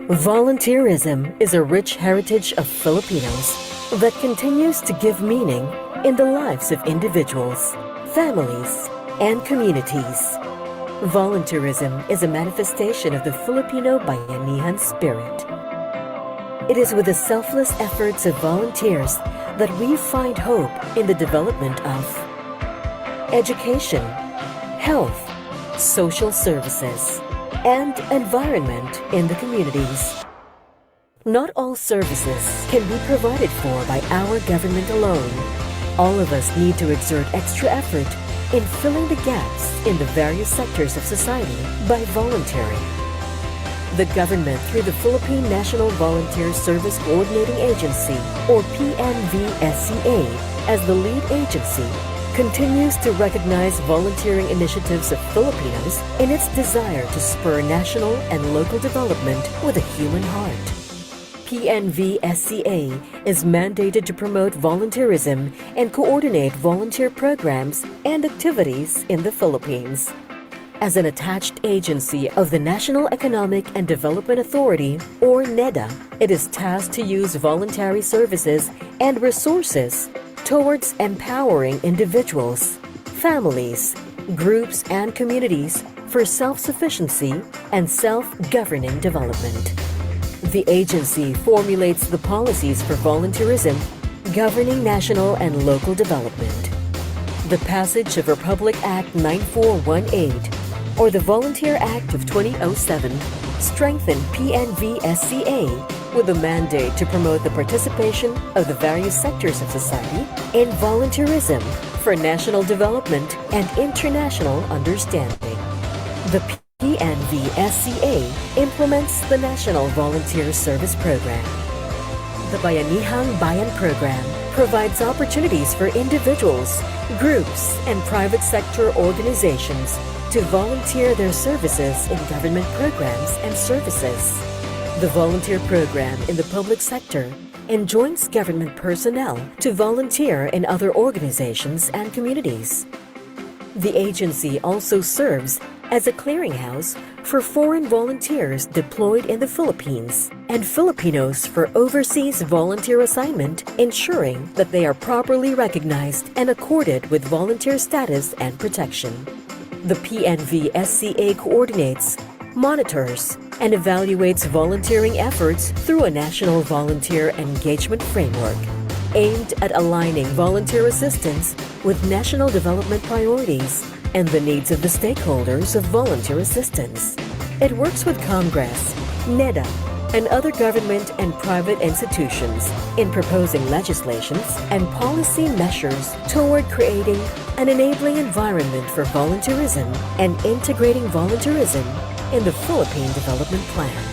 Volunteerism is a rich heritage of Filipinos that continues to give meaning in the lives of individuals, families, and communities. Volunteerism is a manifestation of the Filipino bayanihan spirit. It is with the selfless efforts of volunteers that we find hope in the development of education, health, social services, and environment in the communities. Not all services can be provided for by our government alone. All of us need to exert extra effort in filling the gaps in the various sectors of society by volunteering. The government, through the Philippine National Volunteer Service Coordinating Agency, or PNVSCA, as the lead agency, continues to recognize volunteering initiatives of Filipinos in its desire to spur national and local development with a human heart. PNVSCA is mandated to promote volunteerism and coordinate volunteer programs and activities in the Philippines. As an attached agency of the National Economic and Development Authority, or NEDA, it is tasked to use voluntary services and resources towards empowering individuals, families, groups, and communities for self-sufficiency and self-governing development. The agency formulates the policies for volunteerism, governing national and local development. The passage of Republic Act 9418, or the Volunteer Act of 2007, strengthened PNVSCA with a mandate to promote the participation of the various sectors of society in volunteerism for national development and international understanding. The PNVSCA implements the National Volunteer Service Program. The Bayanihang Bayan Program provides opportunities for individuals, groups, and private sector organizations to volunteer their services in government programs and services. The volunteer program in the public sector enjoins government personnel to volunteer in other organizations and communities. The agency also serves as a clearinghouse for foreign volunteers deployed in the Philippines and Filipinos for overseas volunteer assignment, ensuring that they are properly recognized and accorded with volunteer status and protection. The PNVSCA coordinates, monitors, and evaluates volunteering efforts through a national volunteer engagement framework aimed at aligning volunteer assistance with national development priorities and the needs of the stakeholders of volunteer assistance. It works with Congress, NEDA, and other government and private institutions in proposing legislations and policy measures toward creating an enabling environment for volunteerism and integrating volunteerism in the Philippine Development Plan.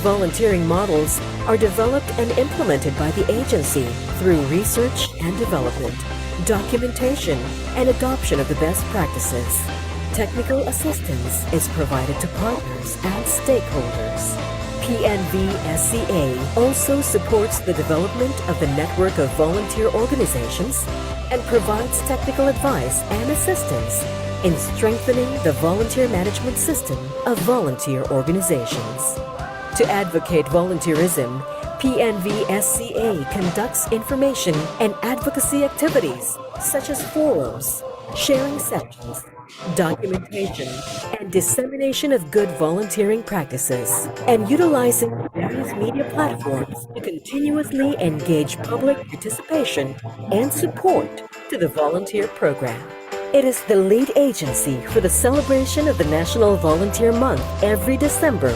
Volunteering models are developed and implemented by the agency through research and development, documentation, and adoption of the best practices. Technical assistance is provided to partners and stakeholders. PNVSCA also supports the development of the network of volunteer organizations and provides technical advice and assistance in strengthening the volunteer management system of volunteer organizations. To advocate volunteerism, PNVSCA conducts information and advocacy activities such as forums, sharing sessions, documentation, and dissemination of good volunteering practices, and utilizing various media platforms to continuously engage public participation and support to the volunteer program. It is the lead agency for the celebration of the National Volunteer Month every December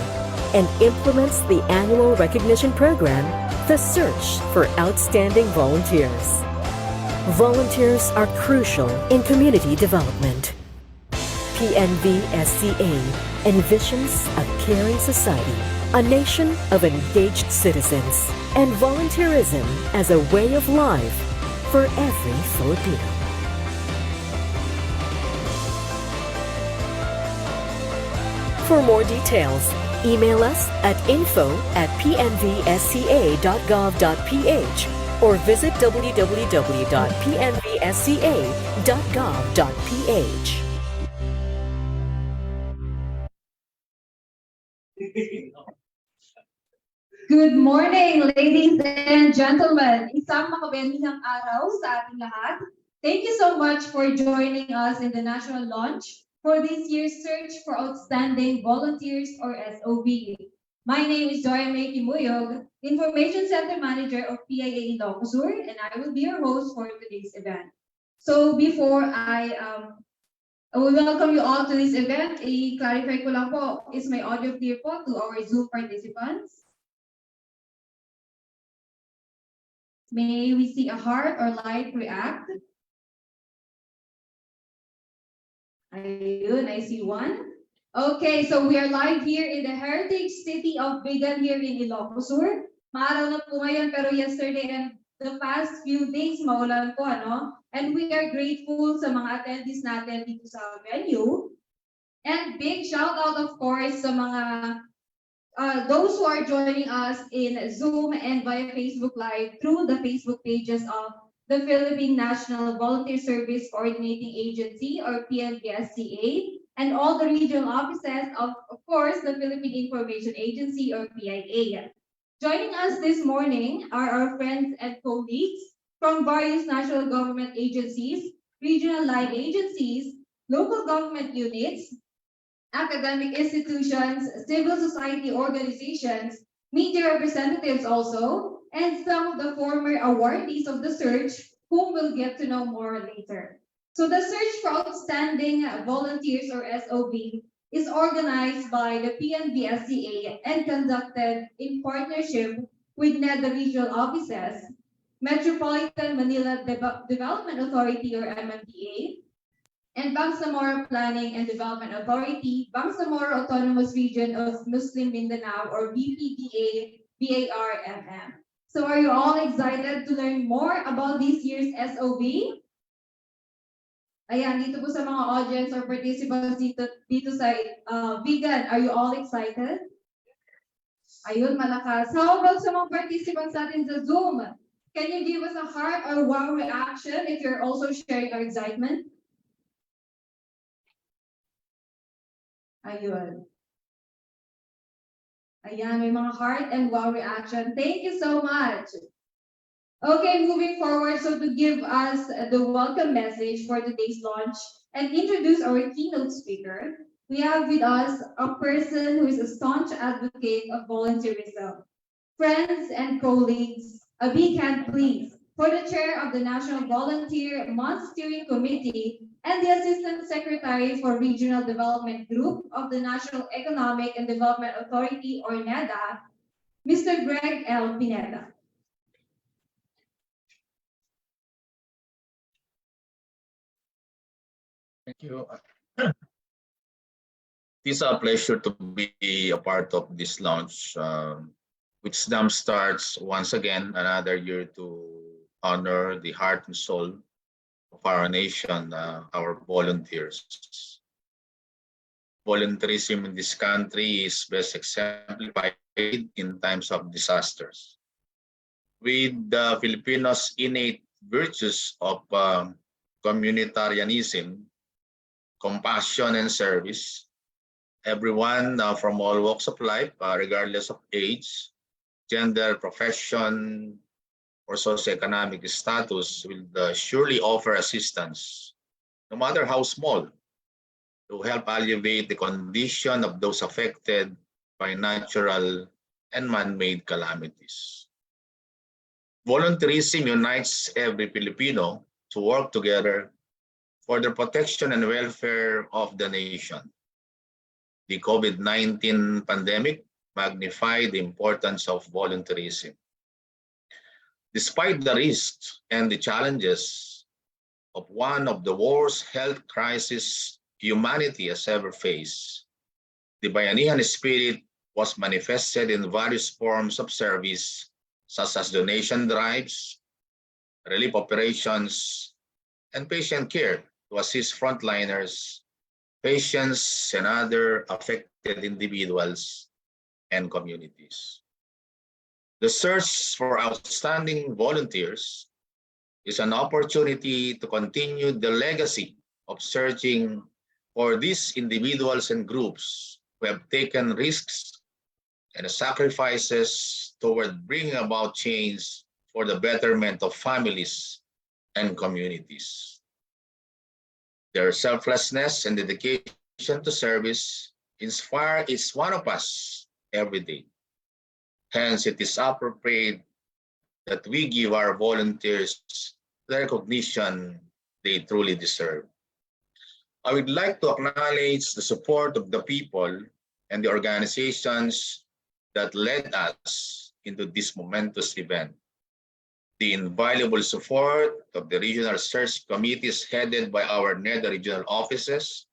and implements the annual recognition program, The Search for Outstanding Volunteers. Volunteers are crucial in community development. PNVSCA envisions a caring society, a nation of engaged citizens, and volunteerism as a way of life for every Filipino. For more details, email us at info@pnvsca.gov.ph or visit www.pnvsca.gov.ph. Good morning, ladies and gentlemen. Isang makabendihang araw sa ating lahat. Thank you so much for joining us in the national launch for this year's Search for Outstanding Volunteers, or SOV. My name is Joya May Kimuyog, Information Center Manager of PIA Ilocos Sur, and I will be your host for today's event. So before I will welcome you all to this event, i-clarify ko lang po, is my audio clear po to our Zoom participants? May we see a heart or light react? Ayun, I see one. Okay, so we are live here in the heritage city of Bigan here in Ilocos Sur. Maaraw na po ngayon, pero yesterday and the past few days, maulan po, ano? And we are grateful sa mga attendees natin dito sa venue. And big shout out, of course, sa mga those who are joining us in Zoom and via Facebook Live through the Facebook pages of the Philippine National Volunteer Service Coordinating Agency, or PNVSCA, and all the regional offices of course, the Philippine Information Agency, or PIA. Joining us this morning are our friends and colleagues from various national government agencies, regional line agencies, local government units, academic institutions, civil society organizations, media representatives also, and some of the former awardees of the search, whom we'll get to know more later. So the Search for Outstanding Volunteers, or SOV, is organized by the PNVSCA and conducted in partnership with NEDA regional offices, Metropolitan Manila Development Authority, or MMDA, and Bangsamoro Planning and Development Authority, Bangsamoro Autonomous Region of Muslim Mindanao, or BPDA, BARMM. So are you all excited to learn more about this year's SOV? Ayan, dito po sa mga audience or participants dito sa Vegan, are you all excited? Ayun, malakas. How about sa mga participants natin sa Zoom? Can you give us a heart or wow reaction if you're also sharing our excitement? Ayun. Ayan, may mga heart and wow reaction. Thank you so much. Okay, moving forward, so to give us the welcome message for today's launch and introduce our keynote speaker, we have with us a person who is a staunch advocate of volunteerism. Friends and colleagues, a big hand please for the chair of the National Volunteer Month Steering Committee and the Assistant Secretary for Regional Development Group of the National Economic and Development Authority, or NEDA, Mr. Greg L. Pineda. Thank you. It's a pleasure to be a part of this launch, which now starts once again another year to honor the heart and soul of our nation, our volunteers. Volunteerism in this country is best exemplified in times of disasters. With the Filipinos' innate virtues of communitarianism, compassion, and service, everyone from all walks of life, regardless of age, gender, profession, or socioeconomic status will surely offer assistance, no matter how small, to help alleviate the condition of those affected by natural and man-made calamities. Volunteerism unites every Filipino to work together for the protection and welfare of the nation. The COVID-19 pandemic magnified the importance of volunteerism. Despite the risks and the challenges of one of the worst health crises humanity has ever faced, the Bayanihan spirit was manifested in various forms of service, such as donation drives, relief operations, and patient care to assist frontliners, patients, and other affected individuals and communities. The search for outstanding volunteers is an opportunity to continue the legacy of searching for these individuals and groups who have taken risks and sacrifices toward bringing about change for the betterment of families and communities. Their selflessness and dedication to service inspire each one of us every day. Hence, it is appropriate that we give our volunteers the recognition they truly deserve. I would like to acknowledge the support of the people and the organizations that led us into this momentous event. The invaluable support of the regional search committees headed by our NEDA regional offices,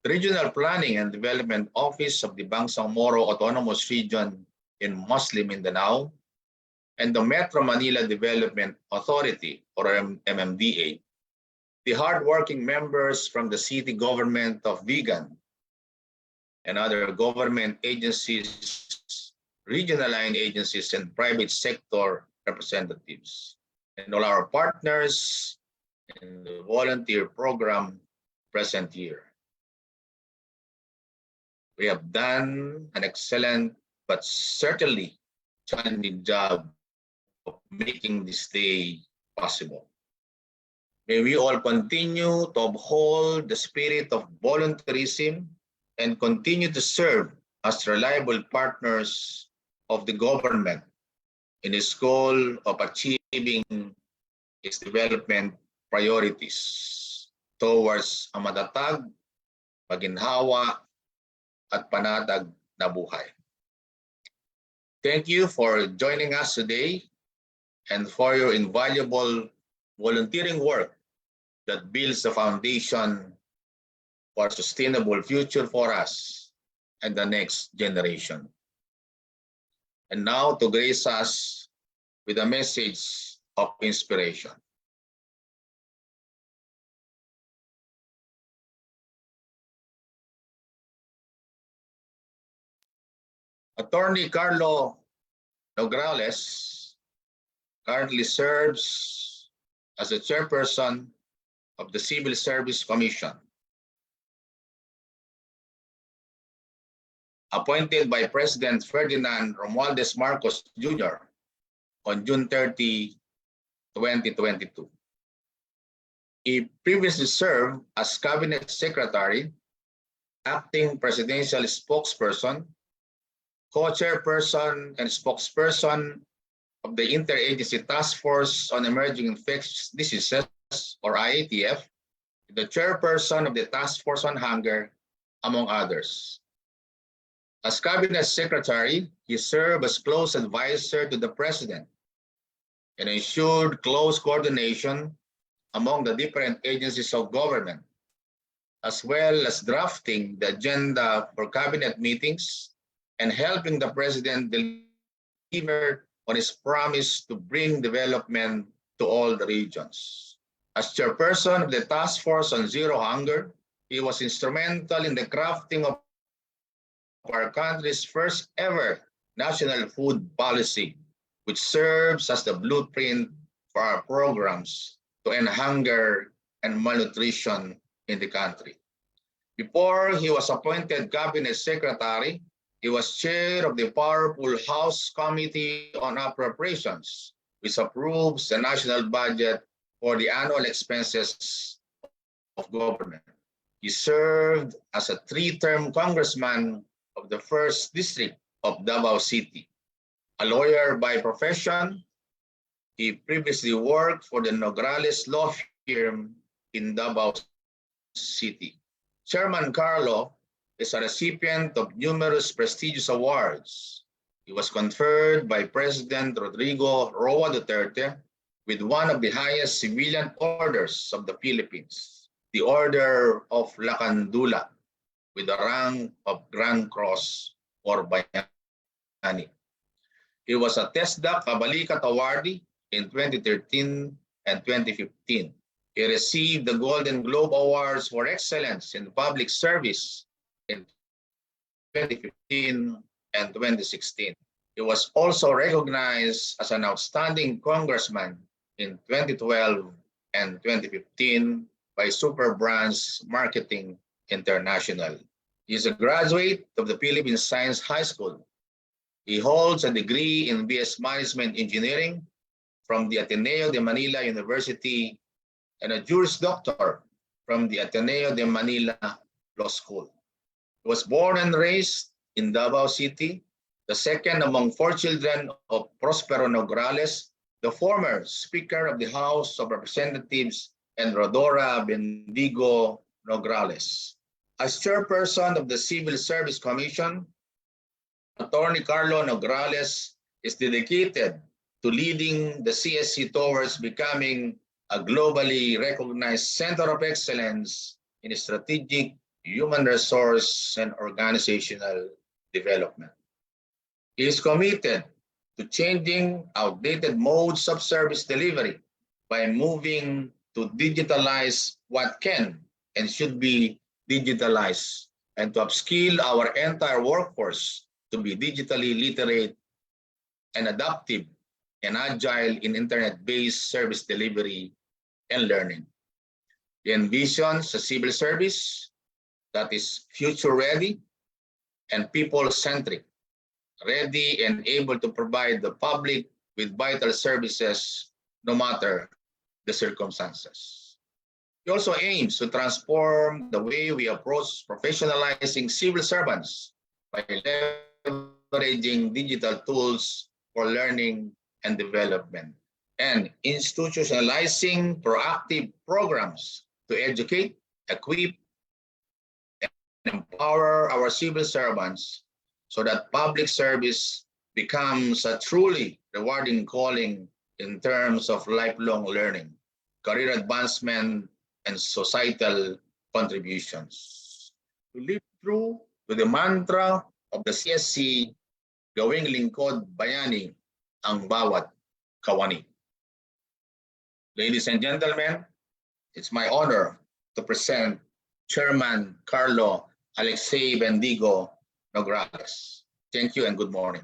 the Regional Planning and Development Office of the Bangsamoro Autonomous Region in Muslim Mindanao, and the Metro Manila Development Authority, or MMDA, the hardworking members from the city government of Vigan, and other government agencies, regional line agencies, and private sector representatives, and all our partners in the volunteer program present here. We have done an excellent but certainly challenging job of making this day possible. May we all continue to uphold the spirit of volunteerism and continue to serve as reliable partners of the government in its goal of achieving its development priorities towards a matatag, maginhawa, at panatag na buhay. Thank you for joining us today and for your invaluable volunteering work that builds the foundation for a sustainable future for us and the next generation. And now to grace us with a message of inspiration. Attorney Carlo Nograles currently serves as the chairperson of the Civil Service Commission, appointed by President Ferdinand Romualdez Marcos Jr. on June 30, 2022. He previously served as Cabinet Secretary, Acting Presidential Spokesperson, Co-Chairperson and Spokesperson of the Interagency Task Force on Emerging Infectious Diseases, or IATF, the Chairperson of the Task Force on Hunger, among others. As Cabinet Secretary, he served as close advisor to the President and ensured close coordination among the different agencies of government, as well as drafting the agenda for cabinet meetings and helping the President deliver on his promise to bring development to all the regions. As chairperson of the Task Force on Zero Hunger, he was instrumental in the crafting of our country's first ever national food policy, which serves as the blueprint for our programs to end hunger and malnutrition in the country. Before he was appointed Cabinet Secretary, He was chair of the powerful House Committee on Appropriations, which approves the national budget for the annual expenses of government. He served as a three-term congressman of the 1st District of Davao City. A lawyer by profession, he previously worked for the Nograles law firm in Davao City. Chairman Carlo is a recipient of numerous prestigious awards. He was conferred by President Rodrigo Roa Duterte with one of the highest civilian orders of the Philippines, the Order of Lacandula, with the rank of Grand Cross or Bayani. He was a TESDA Kabalikat awardee in 2013 and 2015. He received the Golden Globe Awards for Excellence in Public Service in 2015 and 2016. He was also recognized as an outstanding congressman in 2012 and 2015 by Super Brands Marketing International. He is a graduate of the Philippine Science High School. He holds a degree in BS Management Engineering from the Ateneo de Manila University and a Juris Doctor from the Ateneo de Manila Law School. He was born and raised in Davao City, the second among 4 children of Prospero Nograles, the former Speaker of the House of Representatives, and Rodora Bendigo Nograles. As chairperson of the Civil Service Commission, Attorney Carlo Nograles is dedicated to leading the CSC towards becoming a globally recognized center of excellence in strategic, human resource, and organizational development. He is committed to changing outdated modes of service delivery by moving to digitalize what can and should be digitalized, and to upskill our entire workforce to be digitally literate and adaptive and agile in internet-based service delivery and learning. He envisions a civil service that is future-ready and people-centric, ready and able to provide the public with vital services no matter the circumstances. He also aims to transform the way we approach professionalizing civil servants by leveraging digital tools for learning and development, and institutionalizing proactive programs to educate, equip, and empower our civil servants so that public service becomes a truly rewarding calling in terms of lifelong learning, career advancement, and societal contributions. To live true to the mantra of the CSC, gawing lingkod bayani ang bawat kawani. Ladies and gentlemen, it's my honor to present Chairman Carlo Alexei Bendigo Nograles. Thank you and good morning.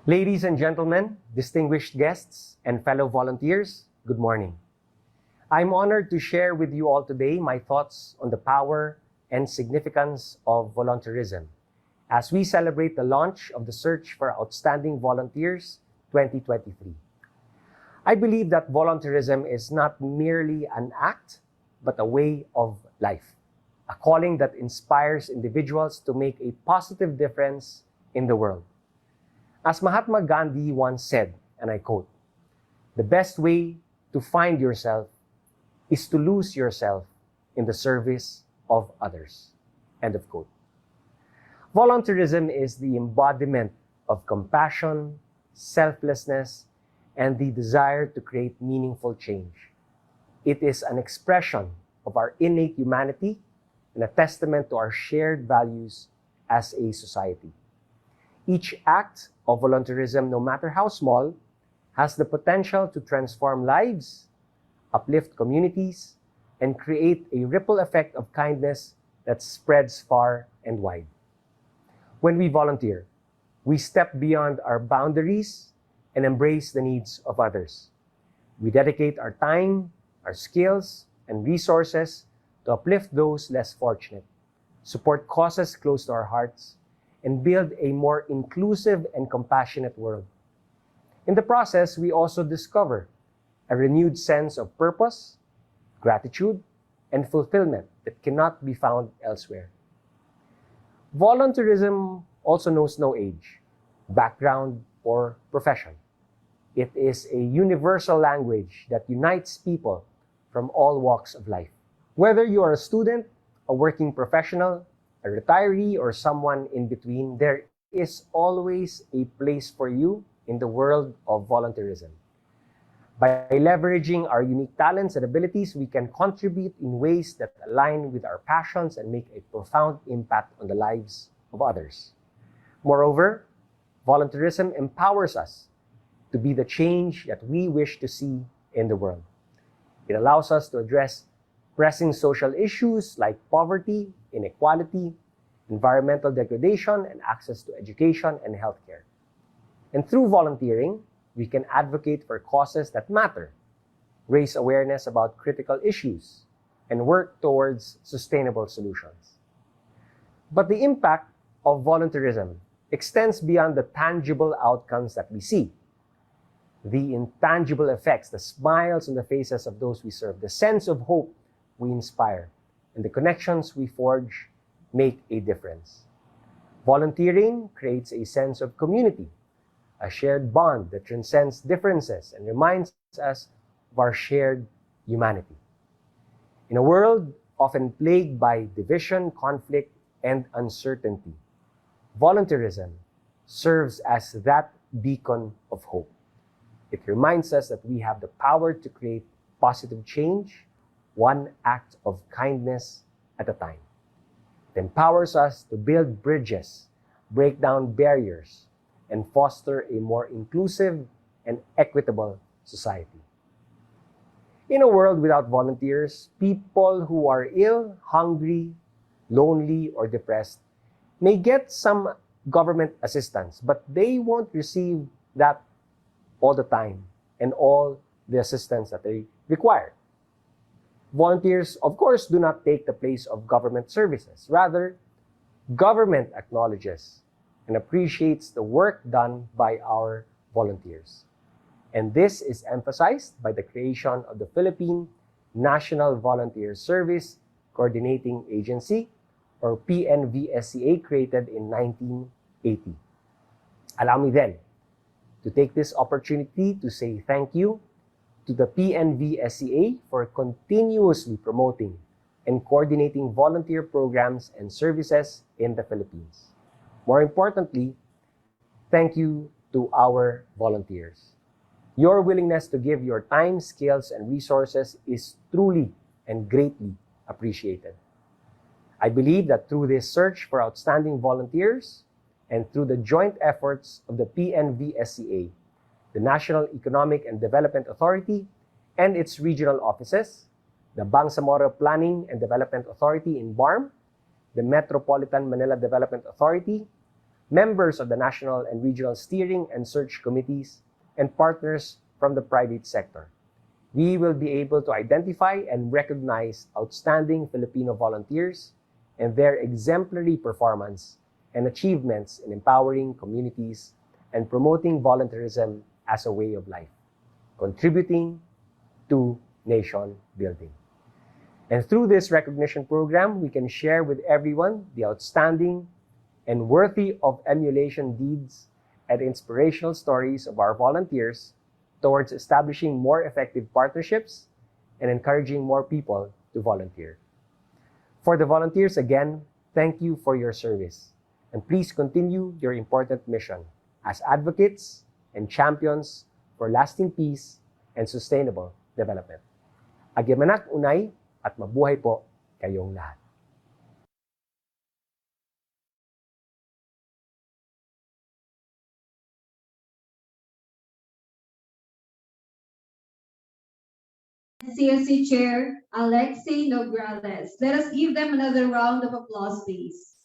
Ladies and gentlemen, distinguished guests, and fellow volunteers, good morning. I'm honored to share with you all today my thoughts on the power and significance of volunteerism as we celebrate the launch of the Search for Outstanding Volunteers 2023. I believe that volunteerism is not merely an act, but a way of life, a calling that inspires individuals to make a positive difference in the world. As Mahatma Gandhi once said, and I quote, "The best way to find yourself is to lose yourself in the service of others." End of quote. Volunteerism is the embodiment of compassion, selflessness, and the desire to create meaningful change. It is an expression of our innate humanity and a testament to our shared values as a society. Each act of volunteerism, no matter how small, has the potential to transform lives, uplift communities, and create a ripple effect of kindness that spreads far and wide. When we volunteer, we step beyond our boundaries and embrace the needs of others. We dedicate our time, our skills, and resources to uplift those less fortunate, support causes close to our hearts, and build a more inclusive and compassionate world. In the process, we also discover a renewed sense of purpose, gratitude, and fulfillment that cannot be found elsewhere. Volunteerism also knows no age, background, or profession. It is a universal language that unites people from all walks of life. Whether you are a student, a working professional, a retiree, or someone in between, there is always a place for you in the world of volunteerism. By leveraging our unique talents and abilities, we can contribute in ways that align with our passions and make a profound impact on the lives of others. Moreover, volunteerism empowers us to be the change that we wish to see in the world. It allows us to address pressing social issues like poverty, inequality, environmental degradation, and access to education and healthcare. And through volunteering, we can advocate for causes that matter, raise awareness about critical issues, and work towards sustainable solutions. But the impact of volunteerism extends beyond the tangible outcomes that we see. The intangible effects, the smiles on the faces of those we serve, the sense of hope we inspire, and the connections we forge make a difference. Volunteering creates a sense of community, a shared bond that transcends differences and reminds us of our shared humanity. In a world often plagued by division, conflict, and uncertainty, volunteerism serves as that beacon of hope. It reminds us that we have the power to create positive change, one act of kindness at a time. It empowers us to build bridges, break down barriers, and foster a more inclusive and equitable society. In a world without volunteers, people who are ill, hungry, lonely, or depressed may get some government assistance, but they won't receive that all the time and all the assistance that they require. Volunteers, of course, do not take the place of government services. Rather, government acknowledges and appreciates the work done by our volunteers. And this is emphasized by the creation of the Philippine National Volunteer Service Coordinating Agency, or PNVSCA, created in 1980. Allow me then to take this opportunity to say thank you to the PNVSCA for continuously promoting and coordinating volunteer programs and services in the Philippines. More importantly, thank you to our volunteers. Your willingness to give your time, skills, and resources is truly and greatly appreciated. I believe that through this search for outstanding volunteers and through the joint efforts of the PNVSCA, the National Economic and Development Authority, and its regional offices, the Bangsamoro Planning and Development Authority in BARM, the Metropolitan Manila Development Authority, members of the National and Regional Steering and Search Committees, and partners from the private sector, we will be able to identify and recognize outstanding Filipino volunteers and their exemplary performance and achievements in empowering communities and promoting volunteerism as a way of life, contributing to nation building. And through this recognition program, we can share with everyone the outstanding and worthy of emulation deeds and inspirational stories of our volunteers towards establishing more effective partnerships and encouraging more people to volunteer. For the volunteers, again, thank you for your service. And please continue your important mission as advocates and champions for lasting peace and sustainable development. Agyamanak unay at mabuhay po kayong lahat. CSC Chair Alexei Nograles. Let us give them another round of applause, please.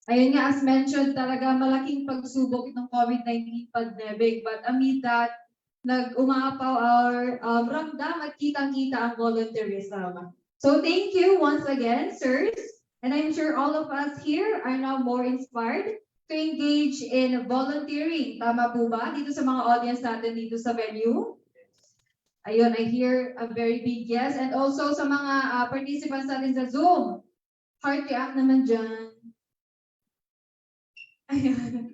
Ayun nga, as mentioned, talaga malaking pagsubok itong COVID-19 pandemic. But amid that, nag-umapaw our ramdam at kitang-kita ang volunteerism. So thank you once again, sirs. And I'm sure all of us here are now more inspired to engage in volunteering. Tama po ba? Dito sa mga audience natin dito sa venue. Ayun, I hear a very big yes. And also sa mga participants natin sa Zoom. Heart react naman dyan. Ayun.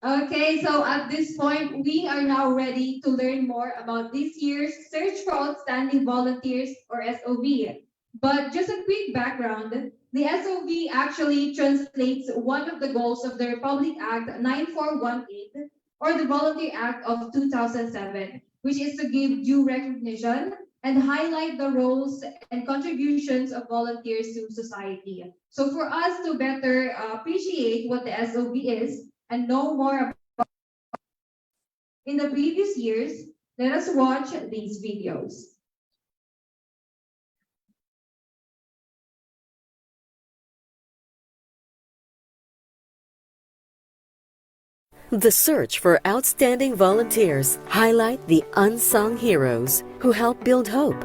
Okay, so at this point, we are now ready to learn more about this year's Search for Outstanding Volunteers, or SOV. But just a quick background, the SOV actually translates one of the goals of the Republic Act 9418, or the Volunteer Act of 2007, which is to give due recognition and highlight the roles and contributions of volunteers to society. So for us to better appreciate what the SOV is and know more about in the previous years, let us watch these videos. The search for outstanding volunteers highlight the unsung heroes who help build hope,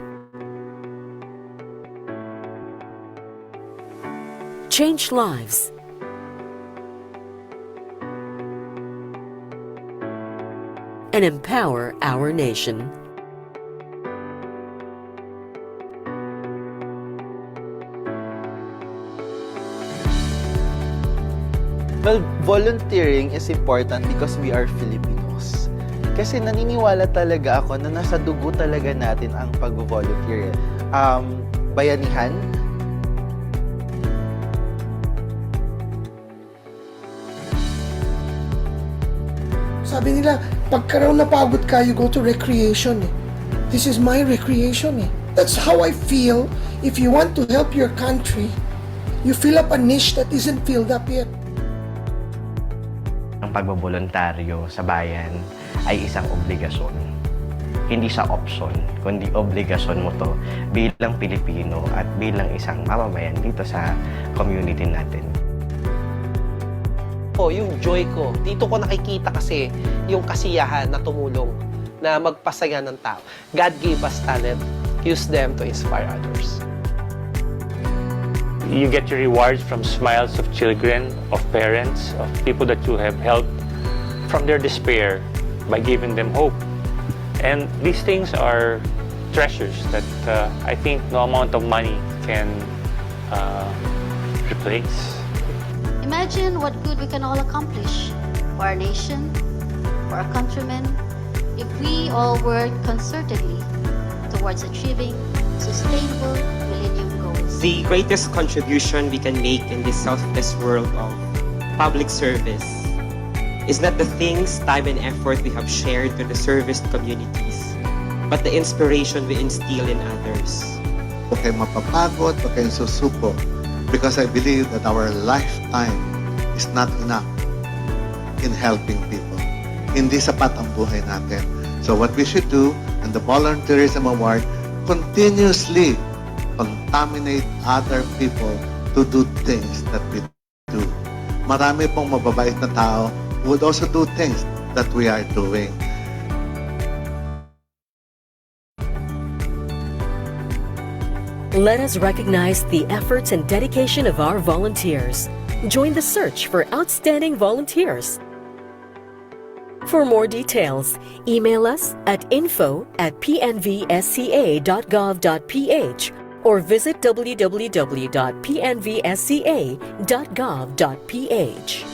change lives, and empower our nation. Well, volunteering is important because we are Filipinos. Kasi naniniwala talaga ako na nasa dugo talaga natin ang pag-volunteer. Bayanihan, sabi nila, pagka raw napagod ka, you go to recreation. This is my recreation. That's how I feel. If you want to help your country, you fill up a niche that isn't filled up yet. Ang pagbobolontaryo sa bayan ay isang obligasyon. Hindi siya option, kundi obligasyon mo to bilang Pilipino at bilang isang mamamayan dito sa community natin. Yung joy ko, dito ko nakikita kasi yung kasiyahan na tumulong, na magpasaya ng tao. God gave us talent, use them to inspire others. You get your rewards from smiles of children, of parents, of people that you have helped from their despair by giving them hope. And these things are treasures that I think no amount of money can replace. Imagine what good we can all accomplish for our nation, for our countrymen, if we all work concertedly towards achieving sustainable millennium goals. The greatest contribution we can make in this selfless world of public service is not the things, time, and effort we have shared to the serviced communities, but the inspiration we instill in others. Huwag kayong mapapagod, huwag kayong susuko, because I believe that our lifetime is not enough in helping people. Hindi sapat ang buhay natin. So what we should do, and the Volunteerism Award, continuously contaminate other people to do things that we do. Marami pong mababait na tao who would also do things that we are doing. Let us recognize the efforts and dedication of our volunteers. Join the search for outstanding volunteers. For more details, email us at info@pnvsca.gov.ph or visit www.pnvsca.gov.ph.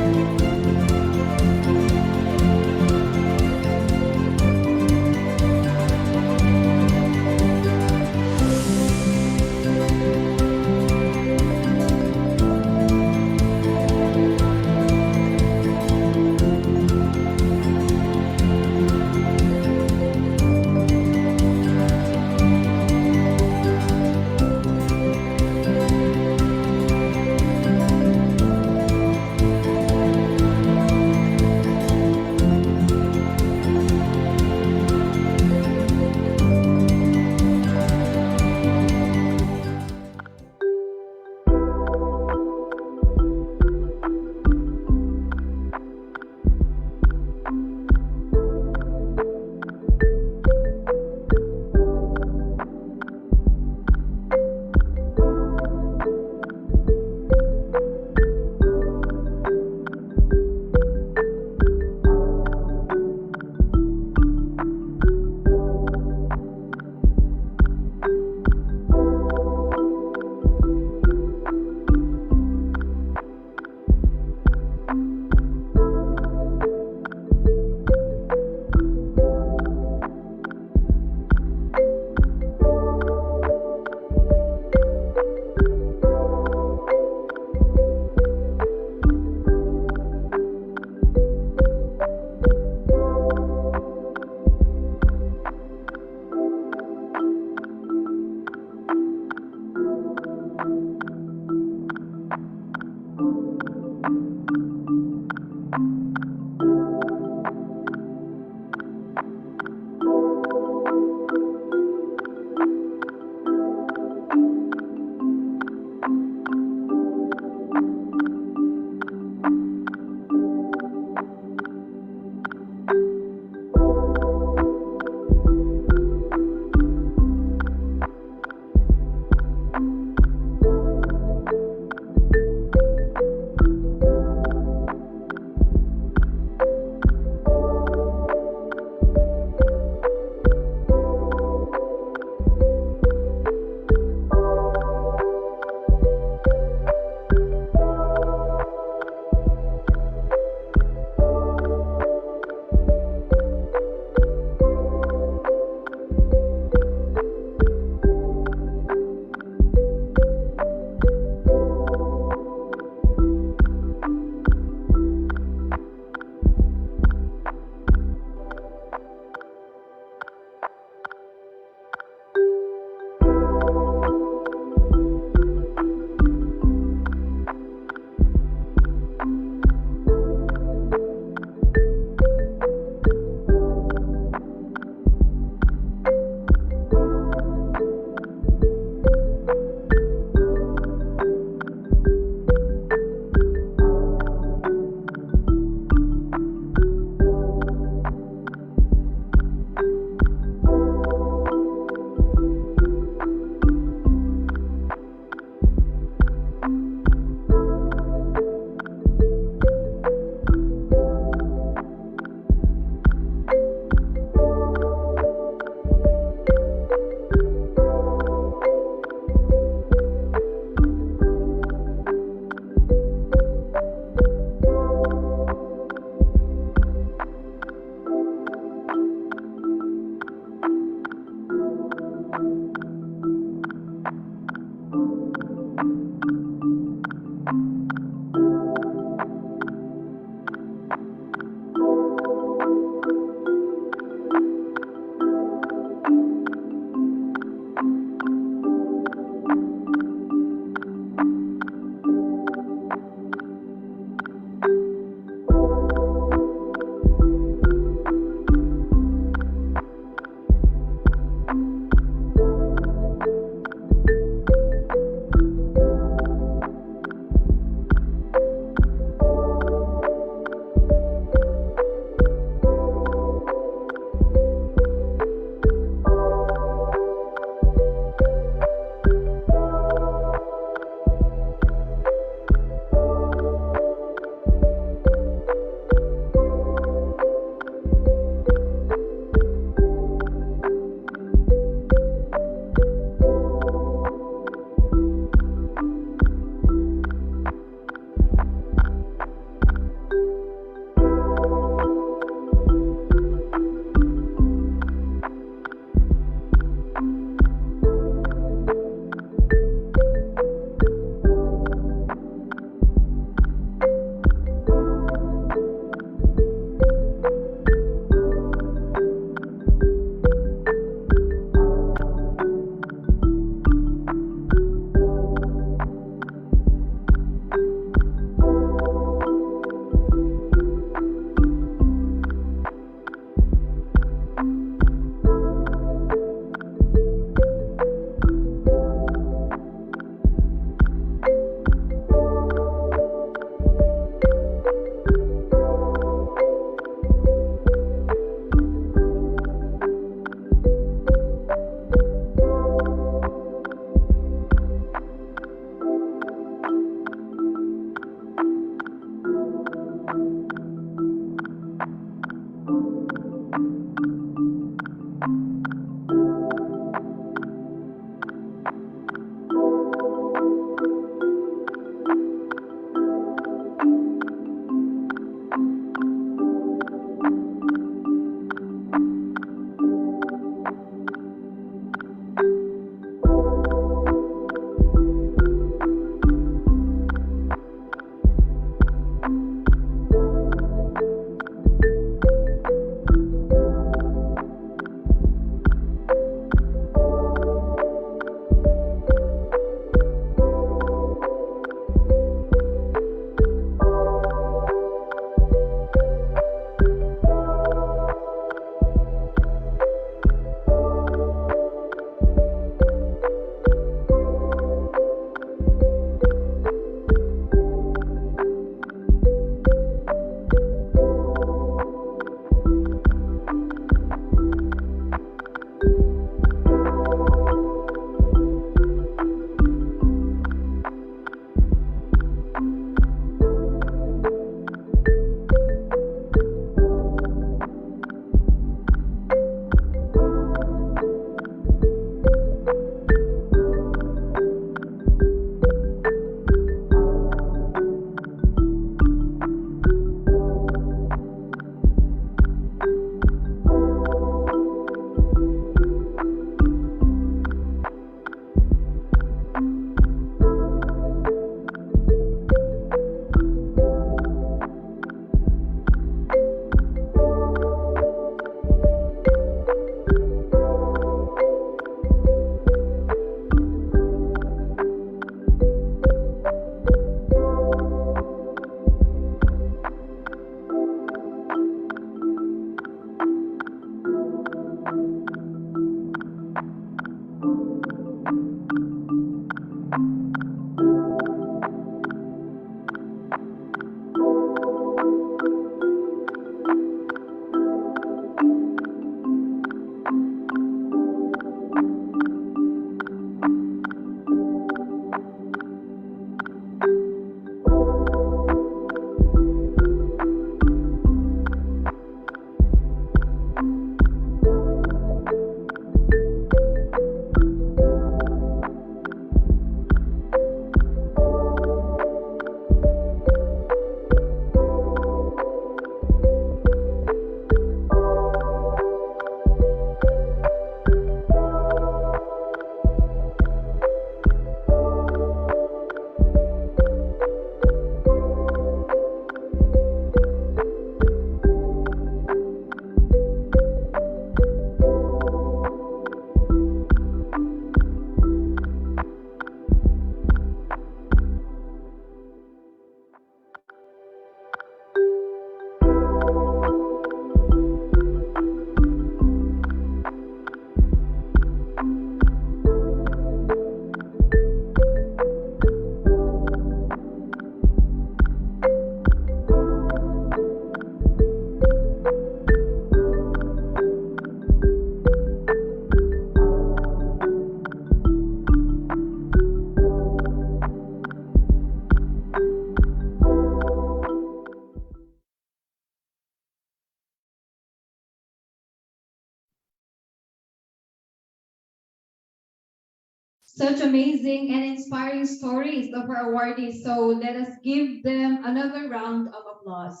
such amazing and inspiring stories of our awardees. So let us give them another round of applause.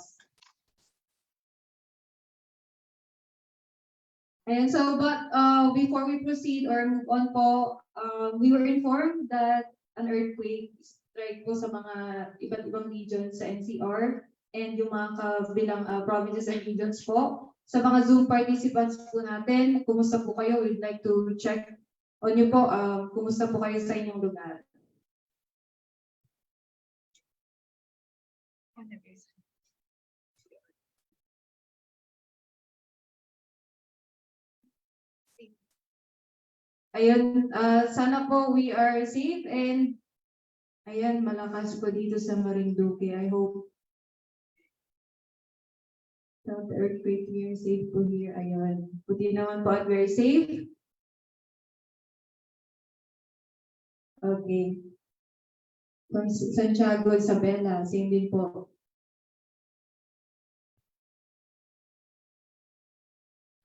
And so, but before we proceed or move on po, we were informed that an earthquake strike po sa mga iba't ibang regions sa NCR and yung mga kabilang provinces and regions po. Sa mga Zoom participants po natin, kumusta po kayo? We'd like to check on you po, kumusta po kayo sa inyong lugar? Ayun, sana po we are safe and ayan, malakas po dito sa Marinduque. I hope that the earthquake here, safe po here. Ayun, puti naman po at very safe. Okay. From Santiago, Isabela, same din po.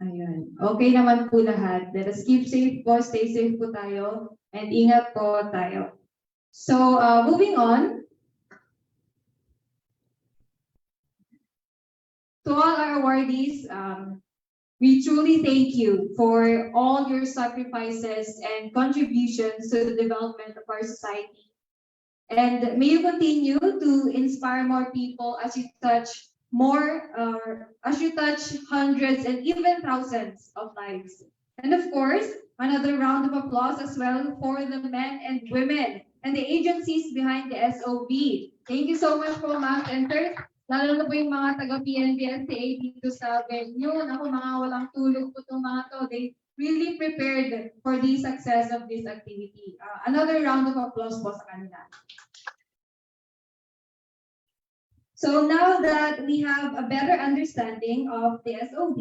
Ayun. Okay naman po lahat. Let us keep safe po, stay safe po tayo, and ingat po tayo. So, moving on. To all our awardees, we truly thank you for all your sacrifices and contributions to the development of our society. And may you continue to inspire more people as you touch hundreds and even thousands of lives. And of course, another round of applause as well for the men and women and the agencies behind the SOV. Thank you so much po, ma'am and sir. Lalo na po yung mga taga-PNVSCA dito sa venue. Ako, mga walang tulog po itong mga to. They really prepared for the success of this activity. Another round of applause po sa kanila. So now that we have a better understanding of the SOV,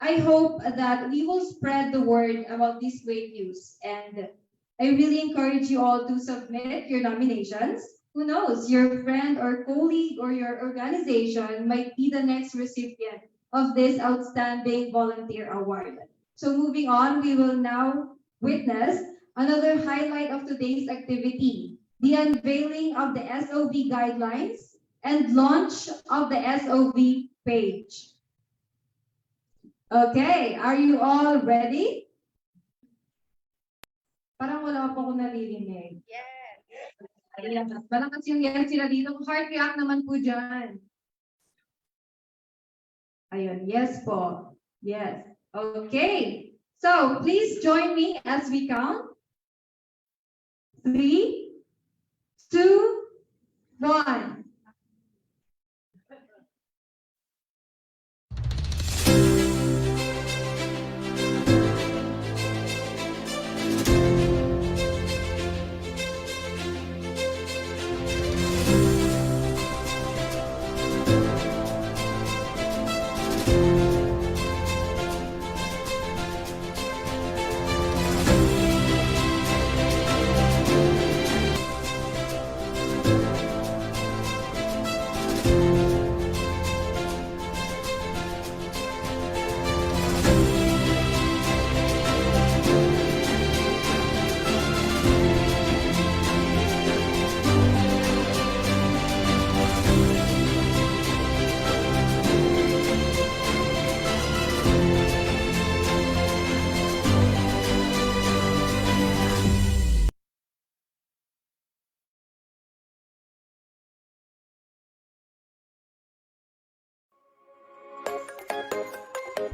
I hope that we will spread the word about this great news. And I really encourage you all to submit your nominations. Who knows, your friend or colleague or your organization might be the next recipient of this outstanding volunteer award. So moving on, we will now witness another highlight of today's activity, the unveiling of the SOV guidelines and launch of the SOV page. Okay, are you all ready? Parang wala pa ako naririnig. Yes. Ayan, malakas yung yan sila dito. Heart react naman po dyan. Ayun, yes po. Yes. Okay. So, please join me as we count. 3, 2, 1.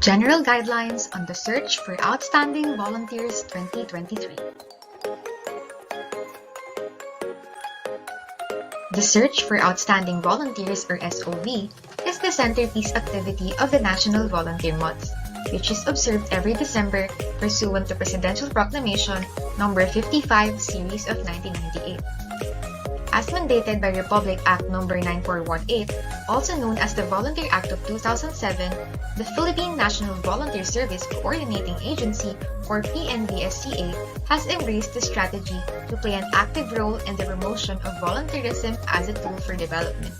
General Guidelines on the Search for Outstanding Volunteers 2023. The Search for Outstanding Volunteers, or SOV, is the centerpiece activity of the National Volunteer Month, which is observed every December pursuant to Presidential Proclamation No. 55, Series of 1998. As mandated by Republic Act No. 9418, also known as the Volunteer Act of 2007, the Philippine National Volunteer Service Coordinating Agency, or PNVSCA, has embraced the strategy to play an active role in the promotion of volunteerism as a tool for development.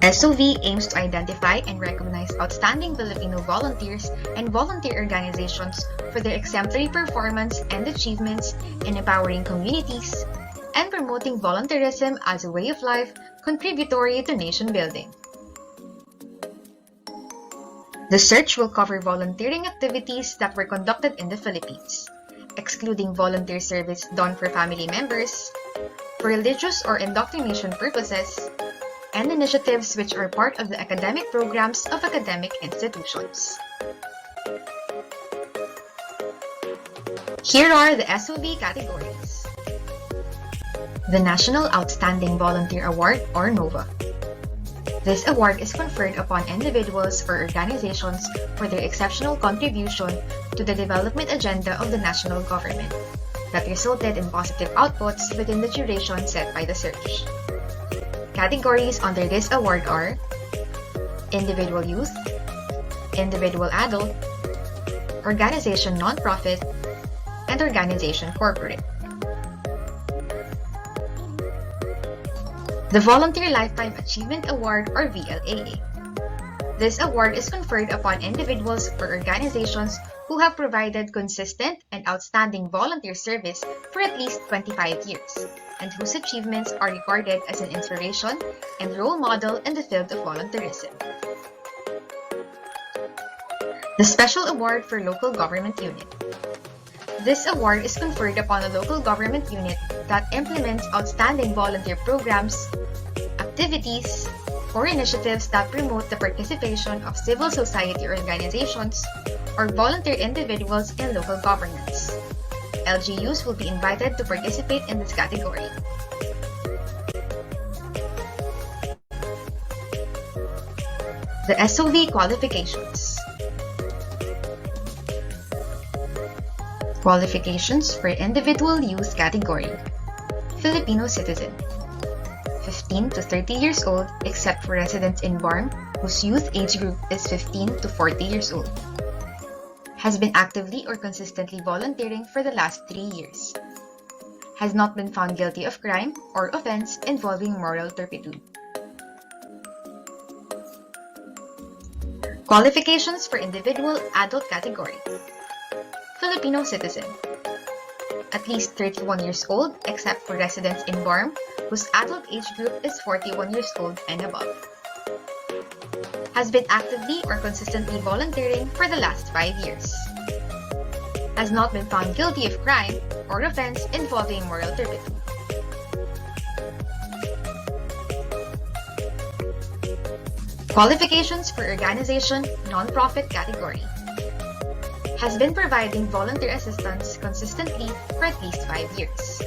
SOV aims to identify and recognize outstanding Filipino volunteers and volunteer organizations for their exemplary performance and achievements in empowering communities and promoting volunteerism as a way of life contributory to nation building. The search will cover volunteering activities that were conducted in the Philippines, excluding volunteer service done for family members, for religious or indoctrination purposes, and initiatives which are part of the academic programs of academic institutions. Here are the SOV categories. The National Outstanding Volunteer Award, or NOVA. This award is conferred upon individuals or organizations for their exceptional contribution to the development agenda of the national government that resulted in positive outputs within the duration set by the search. Categories under this award are individual youth, individual adult, organization non-profit, and organization corporate. The Volunteer Lifetime Achievement Award, or VLAA. This award is conferred upon individuals or organizations who have provided consistent and outstanding volunteer service for at least 25 years, and whose achievements are regarded as an inspiration and role model in the field of volunteerism. The Special Award for Local Government Unit. This award is conferred upon a local government unit that implements outstanding volunteer programs, activities, or initiatives that promote the participation of civil society organizations or volunteer individuals in local governance. LGUs will be invited to participate in this category. The SOV qualifications. Qualifications for individual youth category. Filipino citizen. 15 to 30 years old except for residents in BARM whose youth age group is 15 to 40 years old. Has been actively or consistently volunteering for the last 3 years. Has not been found guilty of crime or offense involving moral turpitude. Qualifications for individual adult category. Filipino citizen. At least 31 years old except for residents in BARM whose adult age group is 41 years old and above. Has been actively or consistently volunteering for the last 5 years. Has not been found guilty of crime or offense involving moral turpitude. Qualifications for organization non-profit category. Has been providing volunteer assistance consistently for at least 5 years.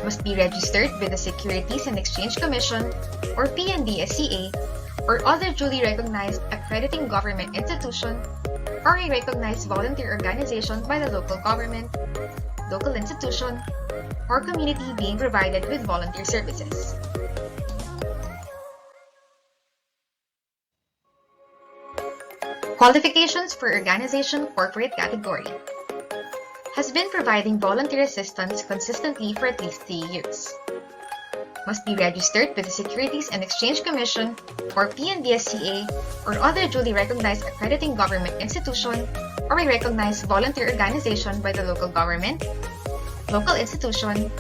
Must be registered with the Securities and Exchange Commission or PNVSCA or other duly recognized accrediting government institution or a recognized volunteer organization by the local government, local institution, or community being provided with volunteer services. Qualifications for organization corporate category. Has been providing volunteer assistance consistently for at least 3 years. Must be registered with the Securities and Exchange Commission or PNVSCA or other duly recognized accrediting government institution or a recognized volunteer organization by the local government, local institution,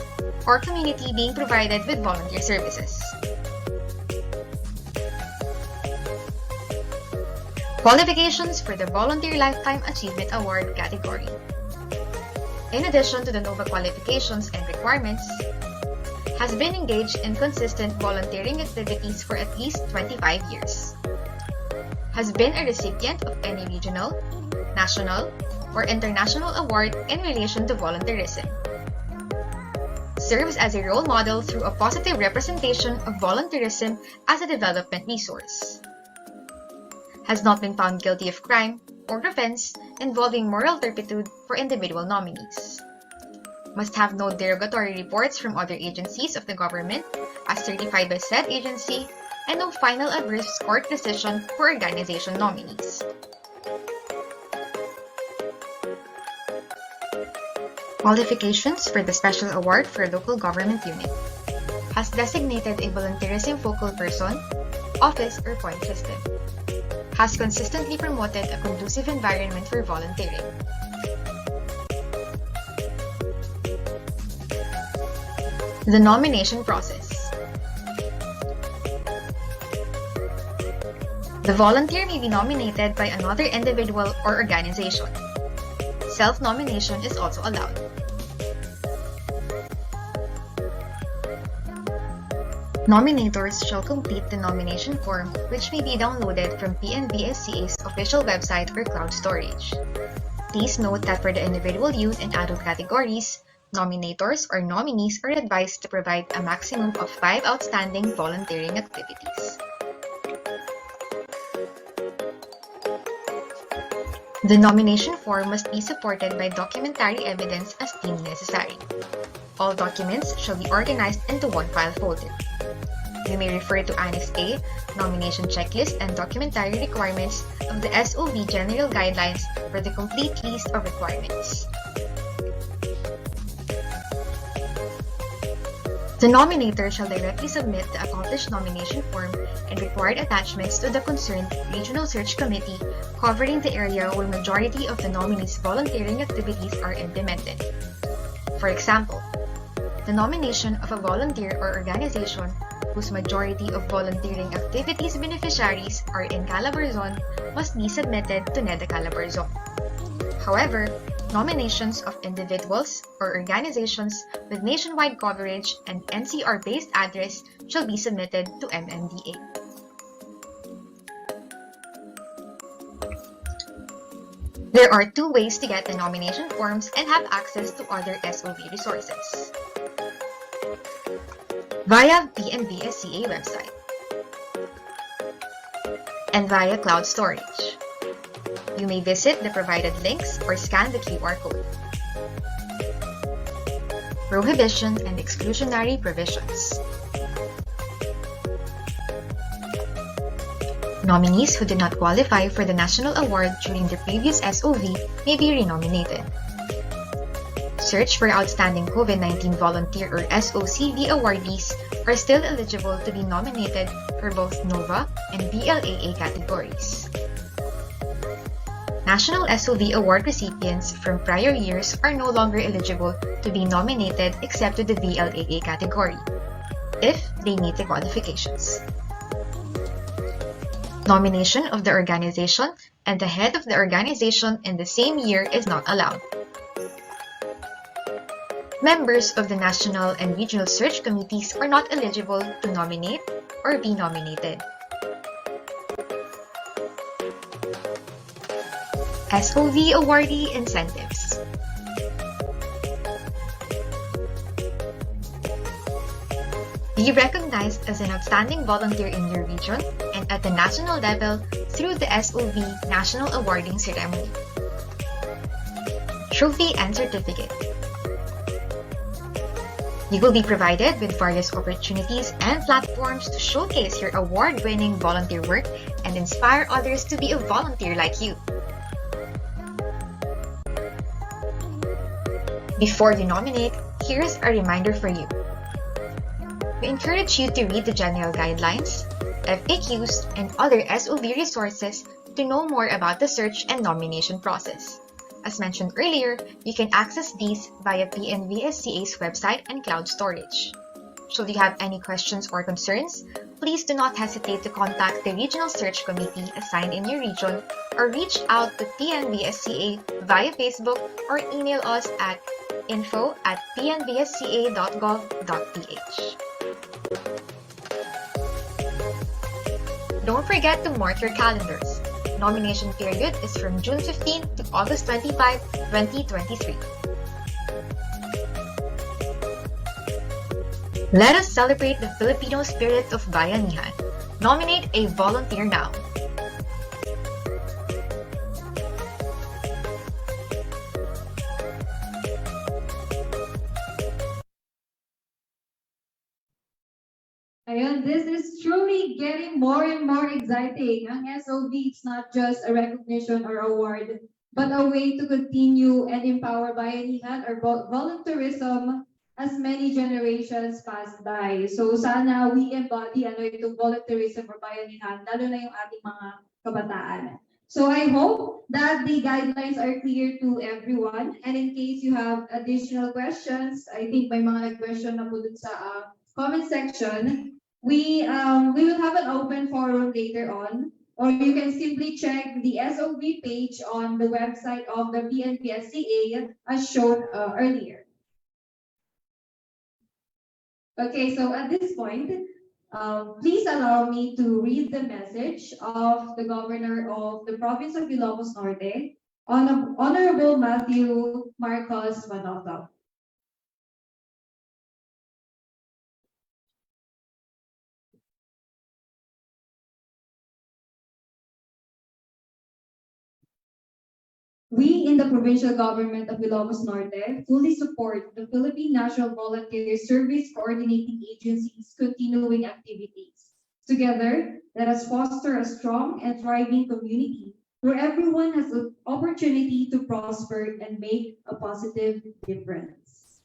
or community being provided with volunteer services. Qualifications for the Volunteer Lifetime Achievement Award category. In addition to the NOVA qualifications and requirements, has been engaged in consistent volunteering activities for at least 25 years. Has been a recipient of any regional, national, or international award in relation to volunteerism. Serves as a role model through a positive representation of volunteerism as a development resource. Has not been found guilty of crime or offense involving moral turpitude for individual nominees. Must have no derogatory reports from other agencies of the government as certified by said agency and no final adverse court decision for organization nominees. Qualifications for the Special Award for Local Government Unit. Has designated a volunteerism focal person office, or point system. Has consistently promoted a conducive environment for volunteering. The nomination process. The volunteer may be nominated by another individual or organization. Self-nomination is also allowed. Nominators shall complete the nomination form, which may be downloaded from PNVSCA's official website or cloud storage. Please note that for the individual youth and adult categories, nominators or nominees are advised to provide a maximum of 5 outstanding volunteering activities. The nomination form must be supported by documentary evidence as deemed necessary. All documents shall be organized into one file folder. You may refer to Annex A, Nomination Checklist and Documentary Requirements of the SOV General Guidelines for the complete list of requirements. The nominator shall directly submit the accomplished nomination form and required attachments to the concerned Regional Search Committee covering the area where majority of the nominees' volunteering activities are implemented. For example, the nomination of a volunteer or organization whose majority of volunteering activities beneficiaries are in Calabarzon must be submitted to NEDA Calabarzon. However, nominations of individuals or organizations with nationwide coverage and NCR-based address shall be submitted to MMDA. There are 2 ways to get the nomination forms and have access to other SOV resources. Via PNVSCA website and via cloud storage. You may visit the provided links or scan the QR code. Prohibition and exclusionary provisions. Nominees who did not qualify for the national award during the previous SOV may be renominated. Search for outstanding COVID-19 volunteer or SOCV awardees are still eligible to be nominated for both NOVA and VLAA categories. National SOV award recipients from prior years are no longer eligible to be nominated except to the VLAA category, if they meet the qualifications. Nomination of the organization and the head of the organization in the same year is not allowed. Members of the National and Regional Search Committees are not eligible to nominate or be nominated. SOV awardee incentives. Be recognized as an outstanding volunteer in your region and at the national level through the SOV National Awarding Ceremony. Trophy and certificate. You will be provided with various opportunities and platforms to showcase your award-winning volunteer work and inspire others to be a volunteer like you. Before you nominate, here's a reminder for you. We encourage you to read the general guidelines, FAQs, and other SOV resources to know more about the search and nomination process. As mentioned earlier, you can access these via PNVSCA's website and cloud storage. Should you have any questions or concerns, please do not hesitate to contact the Regional Search Committee assigned in your region or reach out to PNVSCA via Facebook or email us at info@pnvsca.gov.ph. Don't forget to mark your calendars. Nomination period is from June 15 to August 25, 2023. Let us celebrate the Filipino spirit of bayanihan. Nominate a volunteer now. Ayun, this is truly getting more and more exciting. Ang SOV is not just a recognition or award, but a way to continue and empower bayanihan or volunteerism as many generations pass by. So sana we embody itong volunteerism or bayanihan, lalo na yung ating mga kabataan. So I hope that the guidelines are clear to everyone. And in case you have additional questions, I think may mga nag-question na po dun sa comment section. We will have an open forum later on, or you can simply check the SOV page on the website of the PNVSCA as shown earlier. Okay, so at this point, please allow me to read the message of the Governor of the Province of Ilocos Norte, Honorable Matthew Marcos Manota. We in the provincial government of Ilocos Norte fully support the Philippine National Volunteer Service Coordinating Agency's continuing activities. Together, let us foster a strong and thriving community where everyone has the opportunity to prosper and make a positive difference.